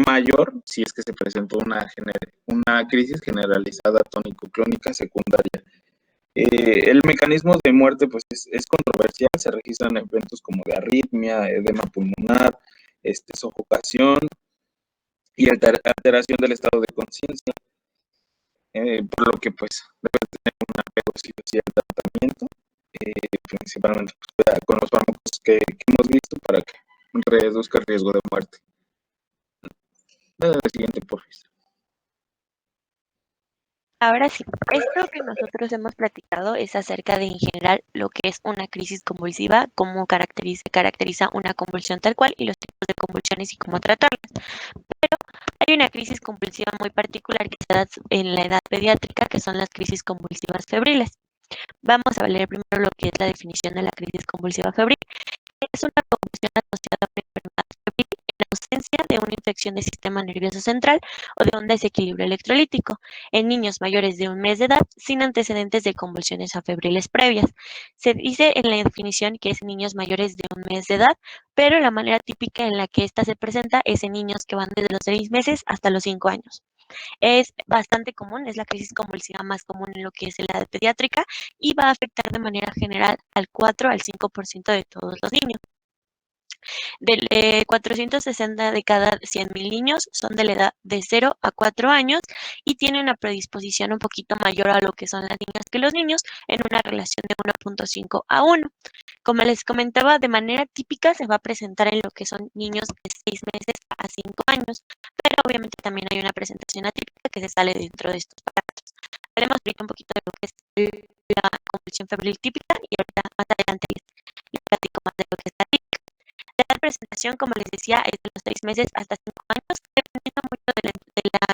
mayor si es que se presentó una crisis generalizada tónico-clónica secundaria. El mecanismo de muerte pues es controversial, se registran eventos como de arritmia, edema pulmonar, sofocación y alteración del estado de conciencia, por lo que pues debe tener un apego sí o sí al tratamiento, principalmente pues, con los fármacos que hemos visto para que reduzca el riesgo de muerte. El siguiente, por favor. Ahora sí, esto que nosotros hemos platicado es acerca de, en general, lo que es una crisis convulsiva, cómo caracteriza una convulsión tal cual y los tipos de convulsiones y cómo tratarlas. Pero hay una crisis convulsiva muy particular que se da en la edad pediátrica, que son las crisis convulsivas febriles. Vamos a leer primero lo que es la definición de la crisis convulsiva febril. Es una convulsión asociada a una enfermedad febril en ausencia de una infección del sistema nervioso central o de un desequilibrio electrolítico en niños mayores de un mes de edad sin antecedentes de convulsiones febriles previas. Se dice en la definición que es en niños mayores de un mes de edad, pero la manera típica en la que esta se presenta es en niños que van desde los 6 meses hasta los 5 años. Es bastante común, es la crisis convulsiva más común en lo que es la edad pediátrica y va a afectar de manera general al 4 al 5% de todos los niños. Del 460 de cada 100.000 niños son de la edad de 0 a 4 años y tienen una predisposición un poquito mayor a lo que son las niñas que los niños en una relación de 1.5 a 1. Como les comentaba, de manera típica se va a presentar en lo que son niños de 6 meses a 5 años, pero obviamente también hay una presentación atípica que se sale dentro de estos parámetros. Haremos ahorita un poquito de lo que es la convulsión febril típica y ahorita más adelante les platico más de lo que es la típica. La presentación, como les decía, es de los 6 meses hasta 5 años, dependiendo mucho de la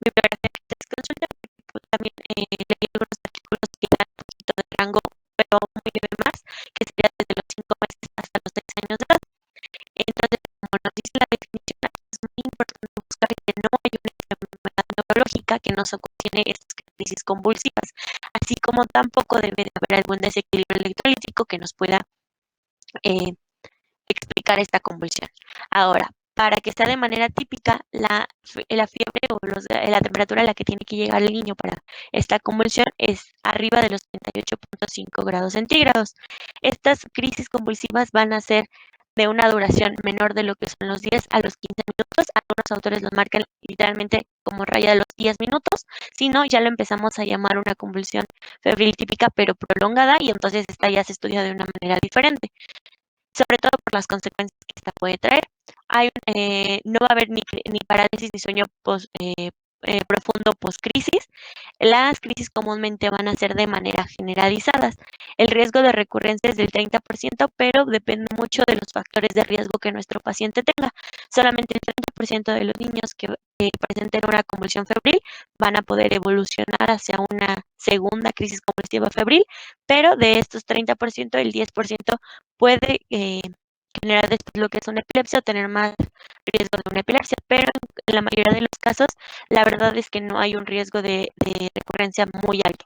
bibliografía que ustedes consulten, porque también leí algunos artículos que dan un poquito de rango, pero muy leve más, que sería desde los 5 meses hasta los 6 años de edad. Entonces, como nos dice la definición, es muy importante buscar que no hay una enfermedad neurológica que nos contiene estas crisis convulsivas, así como tampoco debe de haber algún desequilibrio electrolítico que nos pueda explicar esta convulsión. Ahora, para que sea de manera típica, la fiebre o la temperatura a la que tiene que llegar el niño para esta convulsión es arriba de los 38.5 grados centígrados. Estas crisis convulsivas van a ser de una duración menor de lo que son los 10 a los 15 minutos. Algunos autores los marcan literalmente como raya de los 10 minutos, si no, ya lo empezamos a llamar una convulsión febril típica pero prolongada y entonces esta ya se estudia de una manera diferente, sobre todo por las consecuencias que esta puede traer. No va a haber ni parálisis ni sueño profundo post-crisis. Las crisis comúnmente van a ser de manera generalizadas. El riesgo de recurrencia es del 30%, pero depende mucho de los factores de riesgo que nuestro paciente tenga. Solamente el 30% de los niños que presenten una convulsión febril van a poder evolucionar hacia una segunda crisis convulsiva febril, pero de estos 30%, el 10% puede generar después lo que es una epilepsia o tener más riesgo de una epilepsia, pero en la mayoría de los casos la verdad es que no hay un riesgo de recurrencia muy alto.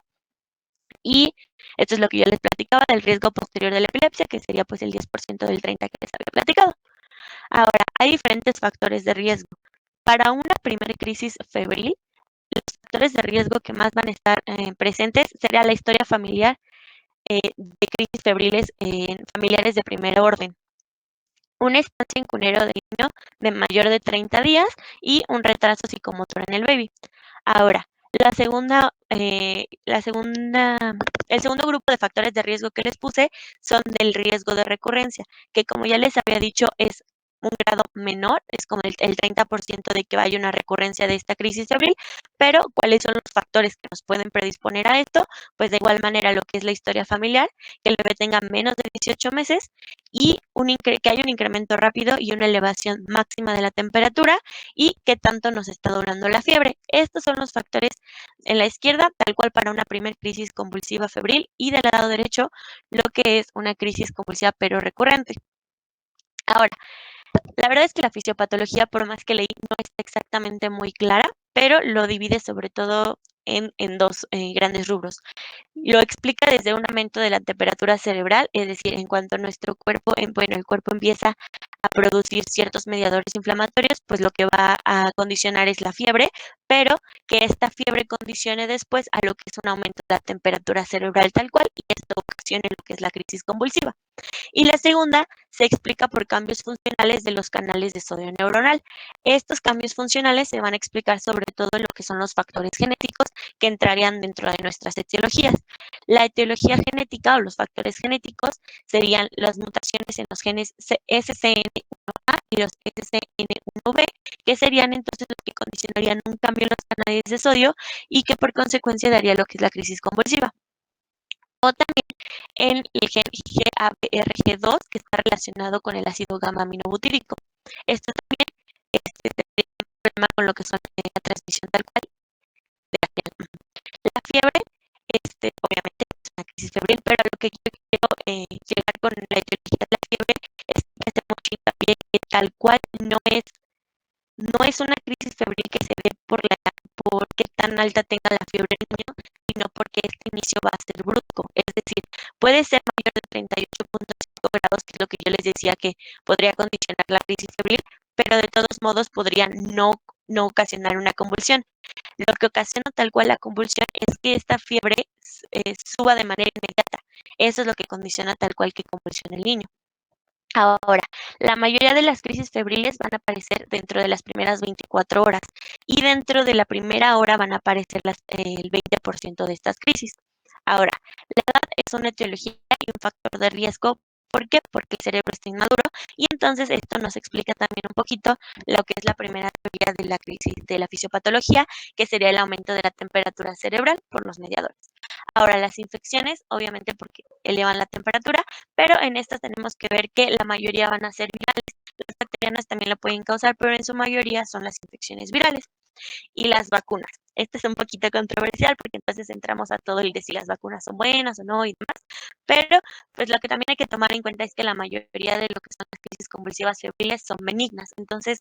Y esto es lo que yo les platicaba del riesgo posterior de la epilepsia, que sería pues el 10% del 30% que les había platicado. Ahora, hay diferentes factores de riesgo. Para una primera crisis febril, los factores de riesgo que más van a estar presentes sería la historia familiar de crisis febriles en familiares de primer orden, una estancia en cunero del niño de mayor de 30 días y un retraso psicomotor en el baby. Ahora, el segundo grupo de factores de riesgo que les puse son del riesgo de recurrencia, que como ya les había dicho es un grado menor, es como el 30% de que haya una recurrencia de esta crisis febril, pero ¿cuáles son los factores que nos pueden predisponer a esto? Pues de igual manera lo que es la historia familiar, que el bebé tenga menos de 18 meses y que haya un incremento rápido y una elevación máxima de la temperatura y qué tanto nos está durando la fiebre. Estos son los factores en la izquierda, tal cual para una primer crisis convulsiva febril, y del lado derecho lo que es una crisis convulsiva pero recurrente. Ahora, la verdad es que la fisiopatología, por más que leí, no está exactamente muy clara, pero lo divide sobre todo en dos grandes rubros. Lo explica desde un aumento de la temperatura cerebral, es decir, en cuanto nuestro cuerpo, bueno, el cuerpo empieza a producir ciertos mediadores inflamatorios, pues lo que va a condicionar es la fiebre, pero que esta fiebre condicione después a lo que es un aumento de la temperatura cerebral tal cual y esto ocasione lo que es la crisis convulsiva. Y la segunda se explica por cambios funcionales de los canales de sodio neuronal. Estos cambios funcionales se van a explicar sobre todo en lo que son los factores genéticos que entrarían dentro de nuestras etiologías. La etiología genética o los factores genéticos serían las mutaciones en los genes SCN1A y los SCN1B, que serían entonces los que condicionarían un cambio en los canales de sodio y que por consecuencia daría lo que es la crisis convulsiva. O también en el gen GABRG2, que está relacionado con el ácido gamma aminobutírico. Esto también tendría un problema con lo que son la transmisión tal cual de la fiebre. La fiebre, obviamente es una crisis febril, pero lo que yo quiero llegar con la etiología de la fiebre es que hacemos hincapié que tal cual no es una crisis febril que se dé por qué tan alta tenga la fiebre el niño, sino porque este inicio va a ser brusco. Es decir, puede ser mayor de 38.5 grados, que es lo que yo les decía que podría condicionar la crisis febril, pero de todos modos podría no ocasionar una convulsión. Lo que ocasiona tal cual la convulsión es que esta fiebre suba de manera inmediata. Eso es lo que condiciona tal cual que convulsione el niño. Ahora, la mayoría de las crisis febriles van a aparecer dentro de las primeras 24 horas y dentro de la primera hora van a aparecer el 20% de estas crisis. Ahora, la edad es una etiología y un factor de riesgo. ¿Por qué? Porque el cerebro está inmaduro y entonces esto nos explica también un poquito lo que es la primera teoría de la crisis de la fisiopatología, que sería el aumento de la temperatura cerebral por los mediadores. Ahora, las infecciones, obviamente porque elevan la temperatura, pero en estas tenemos que ver que la mayoría van a ser virales. Las bacterianas también lo pueden causar, pero en su mayoría son las infecciones virales. Y las vacunas. Este es un poquito controversial porque entonces entramos a todo el de si las vacunas son buenas o no y demás, pero pues lo que también hay que tomar en cuenta es que la mayoría de lo que son las crisis convulsivas febriles son benignas, entonces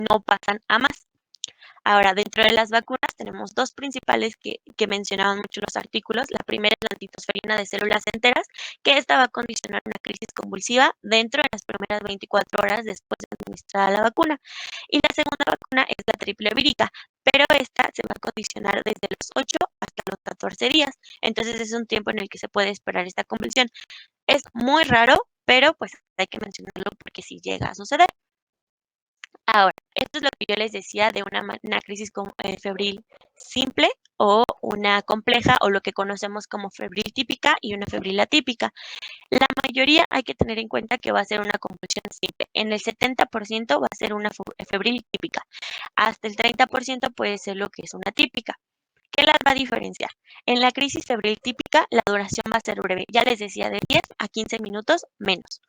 no pasan a más. Ahora, dentro de las vacunas tenemos dos principales que mencionaban mucho los artículos. La primera es la antitosferina de células enteras, que esta va a condicionar una crisis convulsiva dentro de las primeras 24 horas después de administrada la vacuna. Y la segunda vacuna es la triple vírica, pero esta se va a condicionar desde los 8 hasta los 14 días. Entonces es un tiempo en el que se puede esperar esta convulsión. Es muy raro, pero pues hay que mencionarlo porque si llega a suceder. Ahora, esto es lo que yo les decía de una crisis febril simple o una compleja o lo que conocemos como febril típica y una febril atípica. La mayoría hay que tener en cuenta que va a ser una convulsión simple. En el 70% va a ser una febril típica. Hasta el 30% puede ser lo que es una típica. ¿Qué las va a diferenciar? En la crisis febril típica, la duración va a ser breve. Ya les decía, de 10 a 15 minutos menos.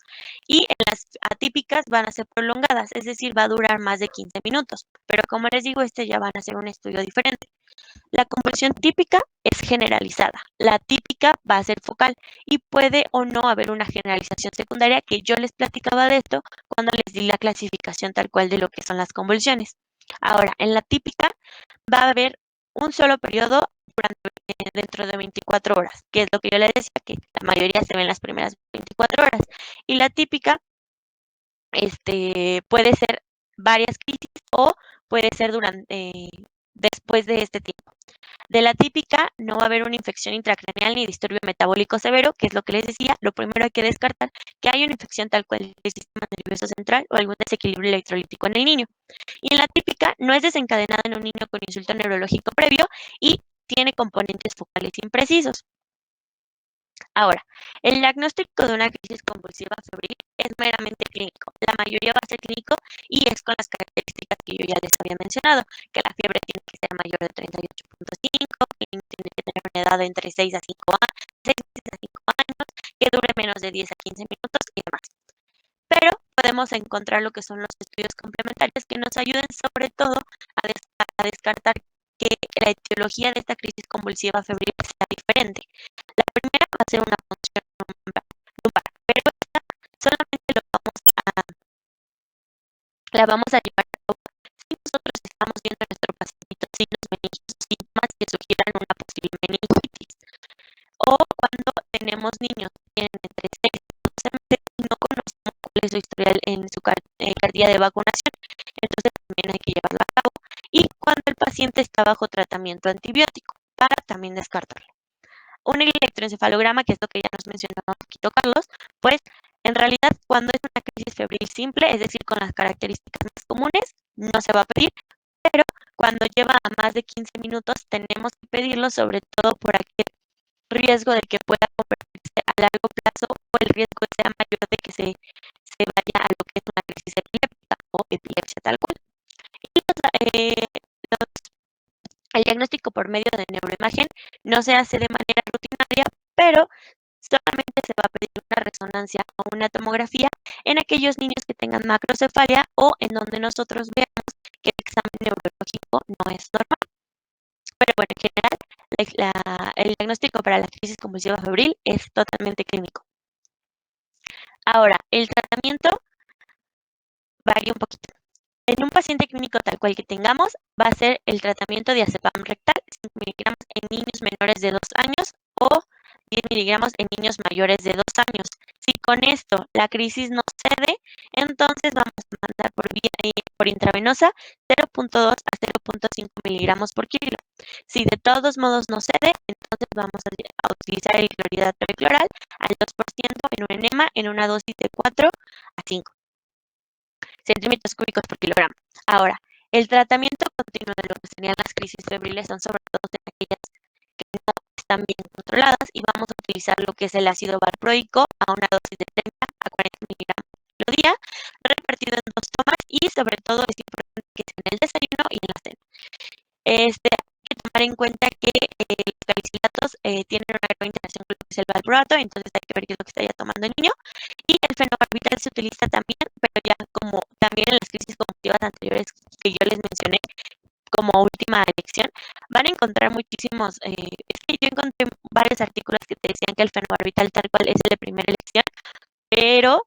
Y en las atípicas van a ser prolongadas, es decir, va a durar más de 15 minutos. Pero como les digo, ya van a ser un estudio diferente. La convulsión típica es generalizada. La típica va a ser focal y puede o no haber una generalización secundaria, que yo les platicaba de esto cuando les di la clasificación tal cual de lo que son las convulsiones. Ahora, en la típica va a haber un solo periodo dentro de 24 horas, que es lo que yo les decía, que la mayoría se ve en las primeras 24 horas. Y la típica puede ser varias crisis o puede ser después de este tiempo. De la típica no va a haber una infección intracraneal ni disturbio metabólico severo, que es lo que les decía. Lo primero hay que descartar que hay una infección tal cual del sistema nervioso central o algún desequilibrio electrolítico en el niño. Y en la típica no es desencadenada en un niño con insulto neurológico previo y tiene componentes focales imprecisos. Ahora, el diagnóstico de una crisis convulsiva febril es meramente clínico. La mayoría va a ser clínico y es con las características que yo ya les había mencionado, que la fiebre tiene que ser mayor de 38.5, que el niño tiene que tener una edad de entre 6 a 5 años, 6 a 5 años, que dure menos de 10 a 15 minutos y demás. Pero podemos encontrar lo que son los estudios complementarios que nos ayuden sobre todo a descartar que la etiología de esta crisis convulsiva febril sea diferente. La primera va a ser una función lumbar, pero esta solamente la vamos a llevar a cabo si nosotros estamos viendo a nuestro paciente signos meningios, meningitis. O cuando tenemos niños que tienen entre 6 y 12 meses y no conocemos cuál es su historial en su cartilla de vacunación, entonces también hay que llevarlo a cabo. Y cuando el paciente está bajo tratamiento antibiótico, para también descartarlo. Un electroencefalograma, que es lo que ya nos mencionaba un poquito Carlos, pues en realidad cuando es una crisis febril simple, es decir, con las características más comunes, no se va a pedir, pero cuando lleva a más de 15 minutos tenemos que pedirlo, sobre todo por aquel riesgo de que pueda convertirse a largo plazo o el riesgo sea mayor de que se vaya a lo que es una crisis epiléptica o epilepsia tal cual. Y el diagnóstico por medio de neuroimagen no se hace de manera rutinaria, pero solamente se va a pedir una resonancia o una tomografía en aquellos niños que tengan macrocefalia o en donde nosotros veamos que el examen neurológico no es normal. Pero bueno, en general, el diagnóstico para la crisis convulsiva febril es totalmente clínico. Ahora, el tratamiento varía un poquito. En un paciente clínico tal cual que tengamos, va a ser el tratamiento de diazepam rectal, 5 miligramos en niños menores de 2 años o 10 miligramos en niños mayores de 2 años. Si con esto la crisis no cede, entonces vamos a mandar por intravenosa 0.2 a 0.5 miligramos por kilo. Si de todos modos no cede, entonces vamos a utilizar el clorhidrato tricloral al 2% en un enema en una dosis de 4 a 5 centímetros cúbicos por kilogramo. Ahora, el tratamiento continuo de lo que serían las crisis febriles son sobre todo en aquellas que no están bien controladas y vamos a utilizar lo que es el ácido valproico a una dosis de 30 a 40 miligramos al día, repartido en 2 tomas y sobre todo es importante que sea en el desayuno y en la cena. Hay que tomar en cuenta que los salicilatos tienen una gran interacción con lo que es el valproato, entonces hay que ver qué es lo que está ya tomando el niño. Y el fenobarbital se utiliza también, pero ya como también en las crisis convulsivas anteriores que yo les mencioné como última elección, van a encontrar muchísimos, es que yo encontré varios artículos que te decían que el fenobarbital tal cual es el de primera elección, pero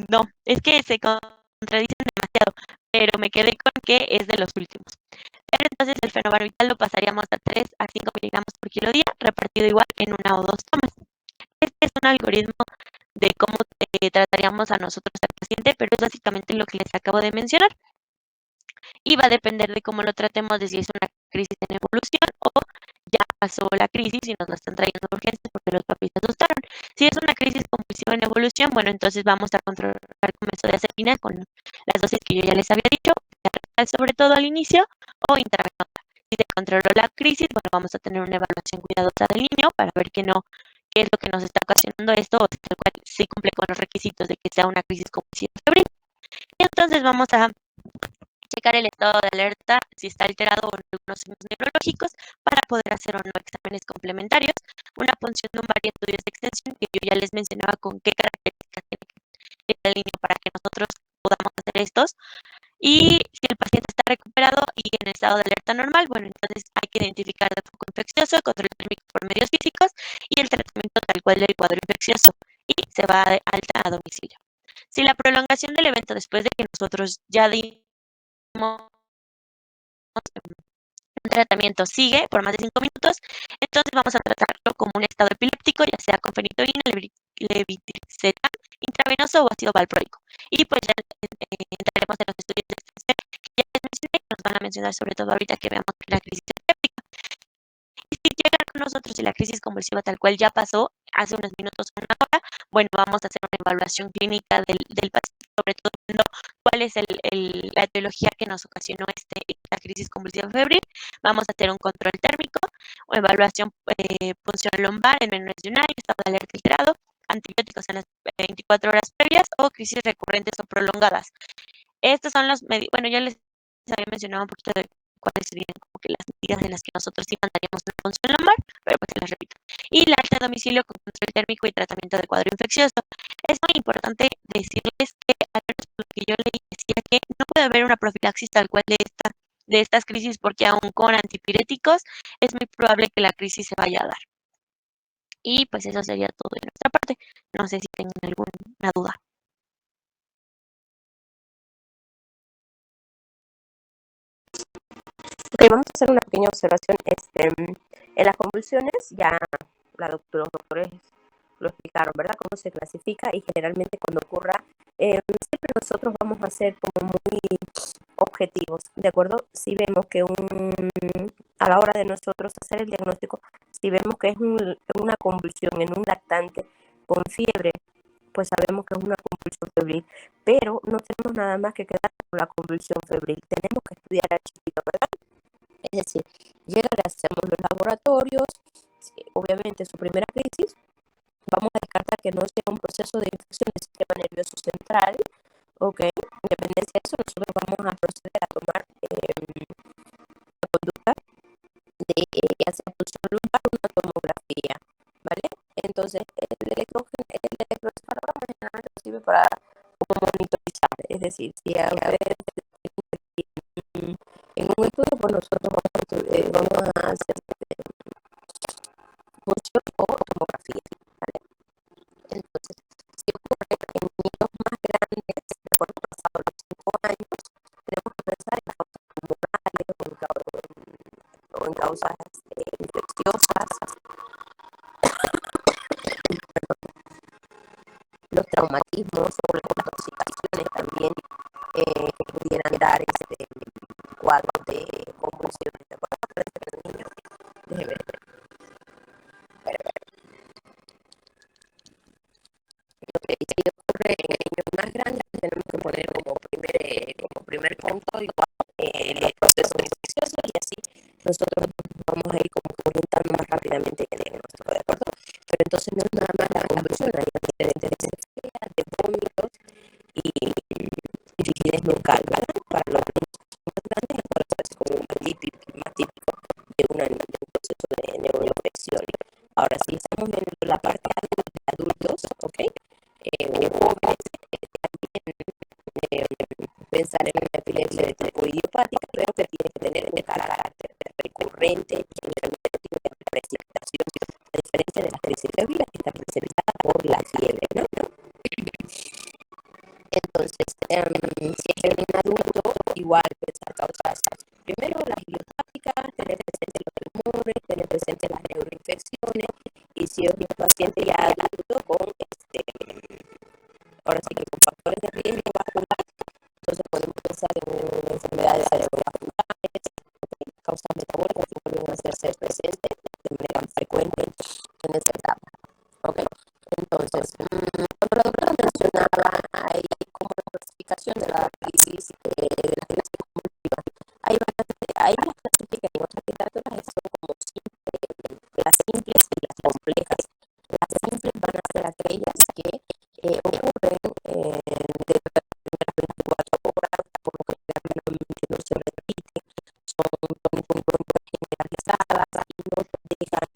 no, es que se contradicen demasiado, pero me quedé con que es de los últimos. Pero entonces el fenobarbital lo pasaríamos a 3 a 5 miligramos por kilo día, repartido igual en 1 o 2 tomas. Este es un algoritmo de cómo trataríamos a nosotros al paciente, pero es básicamente lo que les acabo de mencionar. Y va a depender de cómo lo tratemos, de si es una crisis en evolución o ya pasó la crisis y nos la están trayendo de urgencia porque los papis se asustaron. Si es una crisis convulsiva en evolución, bueno, entonces vamos a controlar con benzodiazepina con las dosis que yo ya les había dicho, sobre todo al inicio, o intravenosa. Si se controló la crisis, bueno, vamos a tener una evaluación cuidadosa del niño para ver qué es lo que nos está ocasionando esto, o tal cual sí cumple con los requisitos de que sea una crisis convulsiva febril. Y entonces vamos a checar el estado de alerta, si está alterado o algunos signos neurológicos, para poder hacer o no exámenes complementarios, una punción lumbar y estudios de extensión, que yo ya les mencionaba con qué características tiene que tener el niño para que nosotros podamos hacer estos. Y si el paciente está recuperado y en estado de alerta normal, bueno, entonces hay que identificar el foco infeccioso, control térmico por medios físicos y el tratamiento tal cual del cuadro infeccioso, y se va de alta a domicilio. Si la prolongación del evento después de que nosotros ya dimos un tratamiento sigue por más de 5 minutos, entonces vamos a tratarlo como un estado epiléptico, ya sea con fenitoína, levetiracetam intravenoso o ácido valproico. Y pues ya entraremos en los estudios de extensión que ya les mencioné, que nos van a mencionar sobre todo ahorita que veamos la crisis epiléptica. Y si llegan con nosotros y la crisis convulsiva tal cual ya pasó hace unos minutos o una hora, bueno, vamos a hacer una evaluación clínica del paciente, sobre todo viendo cuál es la etiología que nos ocasionó esta crisis convulsiva febril. Vamos a hacer un control térmico o evaluación punción lumbar en menores de un año, estado de alerta alterado, antibióticos en las 24 horas previas o crisis recurrentes o prolongadas. Estos son bueno, ya les había mencionado un poquito de cuáles serían como que las medidas en las que nosotros sí mandaríamos una punción lumbar, pero pues se las repito. Y la alta a domicilio con control térmico y tratamiento de cuadro infeccioso. Es muy importante decirles que, al menos por lo que yo leí, decía que no puede haber una profilaxis tal cual de estas crisis, porque aún con antipiréticos es muy probable que la crisis se vaya a dar. Y pues eso sería todo de nuestra parte. No sé si tengan alguna duda. Ok, vamos a hacer una pequeña observación. En las convulsiones ya los doctores lo explicaron, ¿verdad? Cómo se clasifica y generalmente cuando ocurra, siempre nosotros vamos a ser como muy objetivos, ¿de acuerdo? Si vemos que a la hora de nosotros hacer el diagnóstico, si vemos que es una convulsión en un lactante con fiebre, pues sabemos que es una convulsión febril, pero no tenemos nada más que quedar con la convulsión febril, tenemos que estudiar al chiquito, ¿verdad? Es decir, llega, le hacemos los laboratorios, obviamente su primera crisis, vamos a descartar que no sea un proceso de infección del sistema nervioso central, ¿ok? En dependencia de eso, nosotros vamos a proceder a tomar la conducta de ya sea pulsión lumbar o una tomografía, ¿vale? Entonces, el electroencefalograma generalmente sirve para como monitorizar, es decir, si a veces en un estudio, pues nosotros vamos a hacer pulsión o tomografía, ¿vale? Entonces, si ocurre en niños más grandes, de forma pasado los 5 años, tenemos que pensar en causas pulmonares o en causas infecciosas. Los traumatismos o las intoxicaciones también que pudieran dar cuadro de convulsiones. ¿De acuerdo? Déjeme ver. Si ocurre en niños más grandes, tenemos que poner como primer punto igual los procesos infecciosos y así nosotros vamos a ir como orientando más rápidamente el diagnóstico, ¿de acuerdo? Pero entonces no es nada más la convulsión, hay antecedentes de cefalea, de vómitos y rigidez nucal, ¿verdad? Para los niños más grandes, es como un típico, más típico de un proceso de neuroinfección. Ahora, si estamos en la parte de adultos, ¿ok? Jóvenes, también pensar en una epilepsia de tipo idiopática, pero que tiene que tener un carácter recurrente y generalmente tiene una precipitación, a diferencia de las crisis febriles que está precipitada por la fiebre, ¿no? Entonces, si es en un adulto, igual pensar causas. Primero, las idiopáticas, tener presente los tumores, tener presente las neuroinfecciones, y si es un paciente ya adulto con ahora sí que con factores de riesgo vascular, entonces podemos pensar en enfermedades cerebrovasculares, causas metabólicas que pueden hacerse presentes de manera frecuente en esa etapa. ¿Okay? Entonces, cuando la doctora mencionaba ahí como la clasificación de la crisis convulsiva, ahí las clasifican en otras literaturas, son como las simples y las complejas. Las simples van a ser aquellas que ocurren de las primeras 24 horas, por lo que realmente no se repite, son generalizadas y no dejan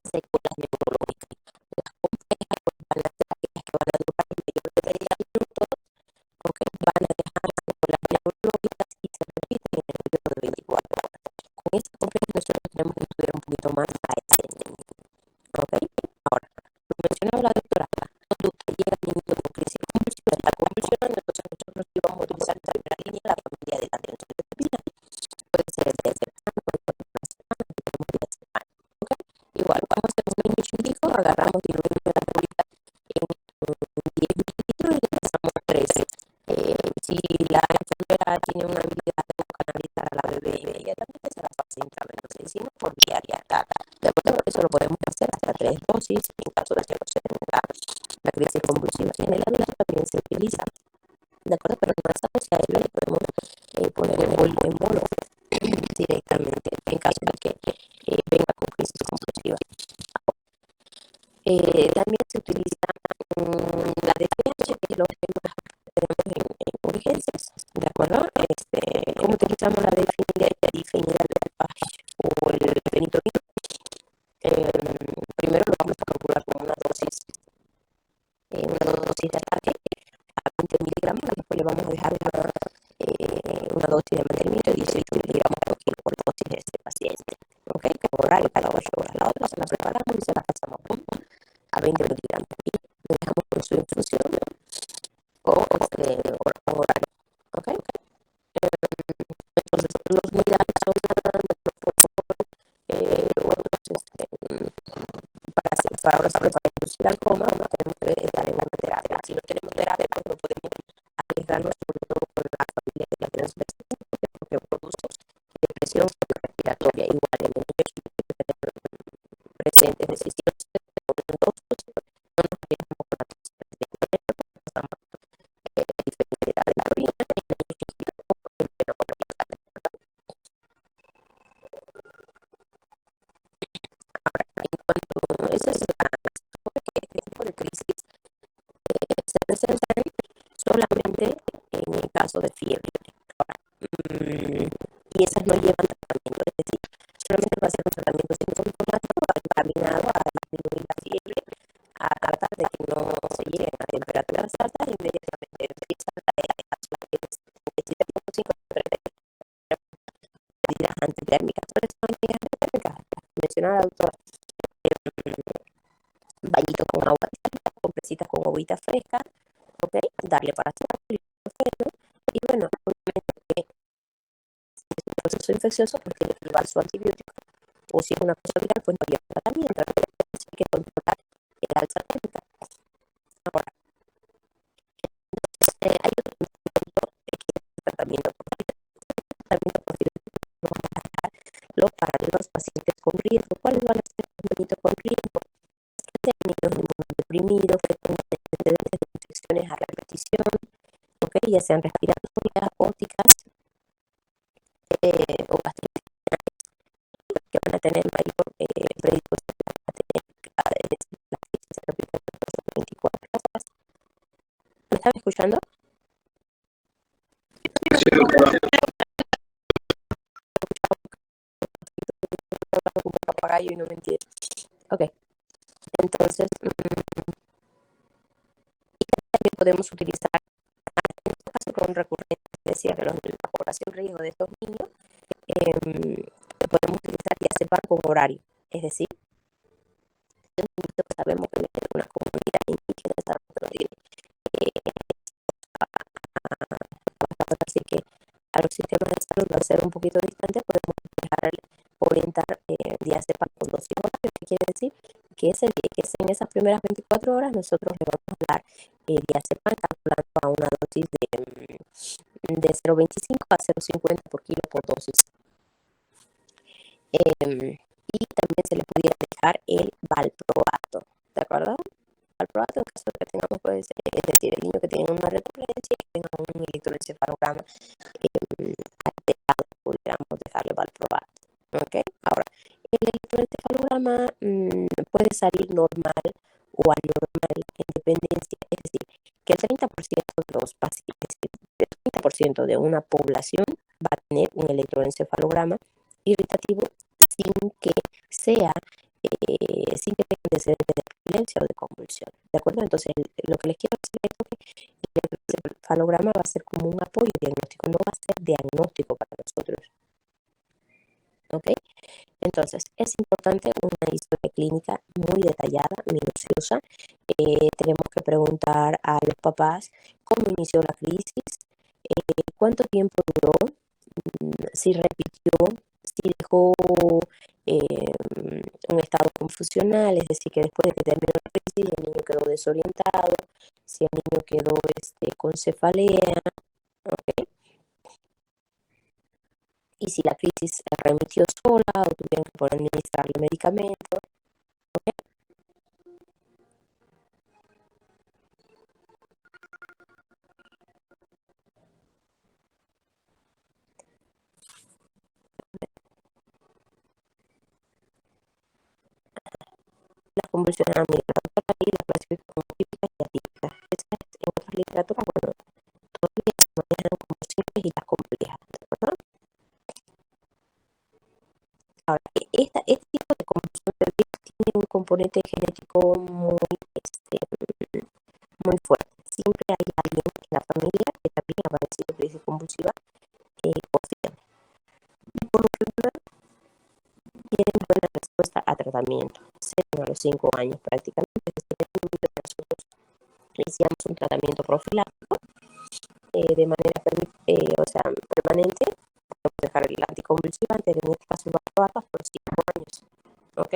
secuelas neurológicas. Las complejas van a ser aquellas que van a durar en medio de 30 minutos, porque van a dejar secuelas neurológicas y se repiten en el periodo de 24 horas. Con esta compleja nosotros tenemos que estudiar un poquito más a ese niño. ¿Ok? Ahora, lo mencionaba la doctora, cuando usted llega al niño con crisis convulsiva, está convulsionando, entonces nosotros íbamos a utilizar la primera línea, la familia de la benzodiazepina. Puede ser de diazepam, puede ser de diazepam, diazepam. ¿Ok? Igual, cuando hacemos un niño chiquito, agarramos y diluimos la bolita en 10 mililitros y le pasamos 13. Si la enfermera tiene una habilidad de canalizar a la bebé inmediatamente, se la pasa intravenosa, y si no, por diaria. De acuerdo, eso lo podemos hacer hasta 3 dosis en caso de que no se tenga la crisis convulsiva. En el adulto también se utiliza, ¿de acuerdo? Pero en esa dosis a él le podemos poner en bolo directamente en caso de que venga con crisis convulsiva. También se utiliza la DPH, que es lo que más tenemos en urgencias, ¿de acuerdo? ¿Cómo utilizamos la difenidral o el fenitonino? Primero lo vamos a calcular como una dosis de ataque a 20 miligramos, después le vamos a dejar una dosis de mantenimiento de 18 miligramos por dosis de este paciente, ¿ok? Que horario cada 8 horas. La otra se la preparamos y se la pasamos a 20 miligramos y le dejamos con su infusión o horario, ¿ok? Entonces, los medidas son arriesgarnos sobre todo con la familia de la que nos porque produce depresión respiratoria igual en el niño presente, es decir, si no se ponen dos, no nos arriesgamos con la tos presente, pasamos diferencia de la orina y la digestión, pero con esa es la que este tipo de crisis se presentan solamente en el caso de fiebre. Y esas no llevan tratamiento, es decir, solamente va a ser un tratamiento sintomático encaminado a disminuir la fiebre, a tratar de que no se lleguen a temperaturas altas, inmediatamente empieza la medidas antitérmicas. ¿Cuáles son las medidas antitérmicas? Mencionaba la doctora, bañito con agua tibia, compresitas con agüita fresca, ¿ok? Darle paracetamol y bueno, obviamente si es un proceso infeccioso, pues tiene que llevar su antibiótico, o si es una cosa viral, pues no lleva tratamiento, hay que controlar el alza térmica. Ahora, hay otro tratamiento por para los pacientes con riesgo. ¿Cuáles van a ser los niños con riesgo? Niños inmunodeprimidos, antecedentes de infecciones a repetición, ¿okay? Ya sean respiratorias, ópticas o gastritis, que van a tener mayor predisposición a tener la crisis se repite por 24 horas. ¿Me están escuchando? Sí, doctora. Como papagayo y no me entiendo. Ok, entonces también podemos utilizar, en este caso con recurrencia, decía que la población riesgo de estos niños, podemos utilizar diazepam con horario, es decir, sabemos que viene de una comunidad indígena, sabemos que no tiene así que a los sistemas de salud va a ser un poquito distante, podemos orientar diazepam con dosis horario, que quiere decir que en esas primeras 24 horas nosotros le vamos a dar diazepam calculando a una dosis de 0,25 a 0,50 por kilo por dosis. Y también se le pudiera dejar el valproato, ¿de acuerdo? Valproato en caso de que tengamos, pues, es decir, el niño que tiene una recurrencia y que tenga un electroencefalograma alterado, pudiéramos dejarle valproato, ¿ok? Ahora, el electroencefalograma puede salir normal o anormal en dependencia, es decir, que el 30% de los pacientes, el 30% de una población va a tener un electroencefalograma irritativo sin que sea, sin que tenga antecedentes de epilepsia o de convulsión, ¿de acuerdo? Entonces, lo que les quiero decir es que el electroencefalograma va a ser como un apoyo diagnóstico, no va a ser diagnóstico para nosotros, ¿ok? Entonces, es importante una historia clínica muy detallada, minuciosa. Tenemos que preguntar a los papás cómo inició la crisis, cuánto tiempo duró, si repitió, si dejó un estado confusional, es decir, que después de que terminó la crisis el niño quedó desorientado, si el niño quedó con cefalea, ¿ok? Y si la crisis remitió sola o tuvieron que poder administrarle medicamentos, ¿ok? Las convulsiones amigratorias y las clasifican como típicas y atípicas. En otras literaturas, bueno, todavía se manejan como simples y las complejas, ¿no? Ahora, este tipo de convulsión tiene un componente genético muy fuerte. Siempre hay alguien en la familia que también ha padecido crisis convulsiva por siempre. Por lo general, tienen buena respuesta a tratamiento, a los 5 años prácticamente. Nosotros iniciamos un tratamiento profiláctico de manera permanente. Podemos dejar el anticonvulsivante, en este caso el valproato, por 5 años, ¿ok?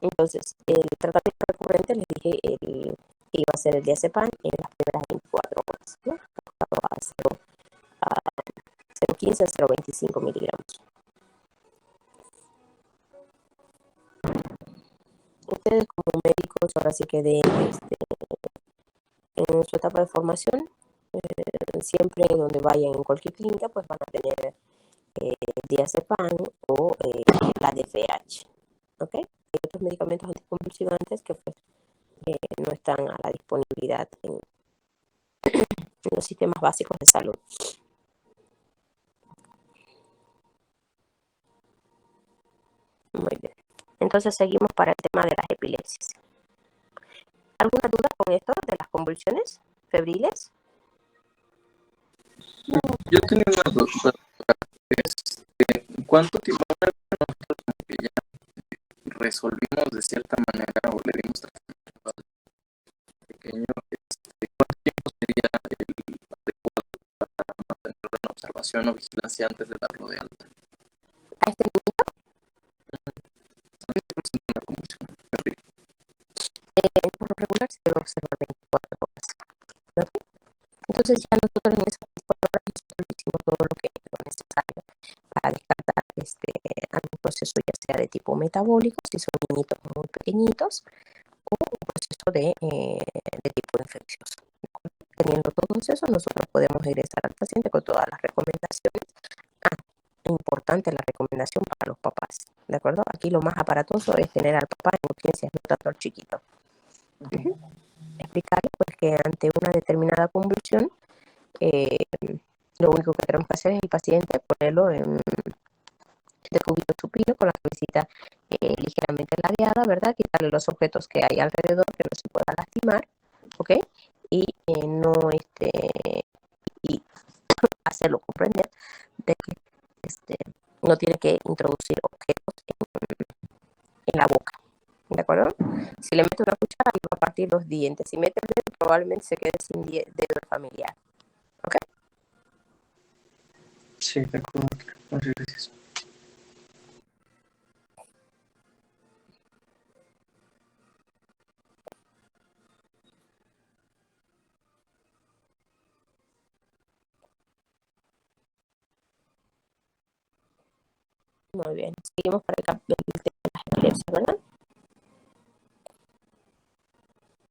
Entonces, el tratamiento recurrente les dije que iba a ser el diazepam en las primeras 24 horas, ¿no? a 0,15 a 0,25 miligramos. Ustedes como médicos ahora sí que en su etapa de formación, siempre donde vayan en cualquier clínica, pues van a tener diazepam o la DFH. ¿Ok? Hay otros medicamentos anticonvulsivantes que pues, no están a la disponibilidad en los sistemas básicos de salud. Muy bien. Entonces seguimos para el tema de las epilepsias. ¿Alguna duda con esto de las convulsiones febriles? Yo tenía una duda. ¿Cuánto tiempo nosotros que ya resolvimos de cierta manera o le dimos tratamiento al pequeño? ¿Cuánto tiempo sería el adecuado para mantenerlo en observación o vigilancia antes de darlo de alta? ¿A este niño? A mí me presenta una convulsión febril. Por lo regular se debe observar 24 horas. ¿Ok? Entonces ya nosotros en esas 24 horas nosotros hicimos todo lo necesario para descartar algún proceso ya sea de tipo metabólico, si son niñitos muy pequeñitos, o un proceso de tipo infeccioso. Teniendo todo eso, nosotros podemos ingresar al paciente con todas las recomendaciones. Importante la recomendación para los papás, ¿de acuerdo? Aquí lo más aparatoso es tener al papá en urgencias, no tanto al chiquito. Explicarle pues que ante una determinada convulsión, lo único que tenemos que hacer es el paciente ponerlo de cubito supino con la cabecita ligeramente ladeada, ¿verdad? Quitarle los objetos que hay alrededor que no se pueda lastimar, ¿ok? Y y hacerlo comprender de que no tiene que introducir objetos en la boca, ¿de acuerdo? Si le mete una cuchara, le va a partir los dientes. Si mete el dedo, probablemente se quede sin dedo familiar, ¿ok? Sí, de acuerdo. Muchas gracias. Muy bien. Seguimos para el tema de las epilepsias, ¿verdad?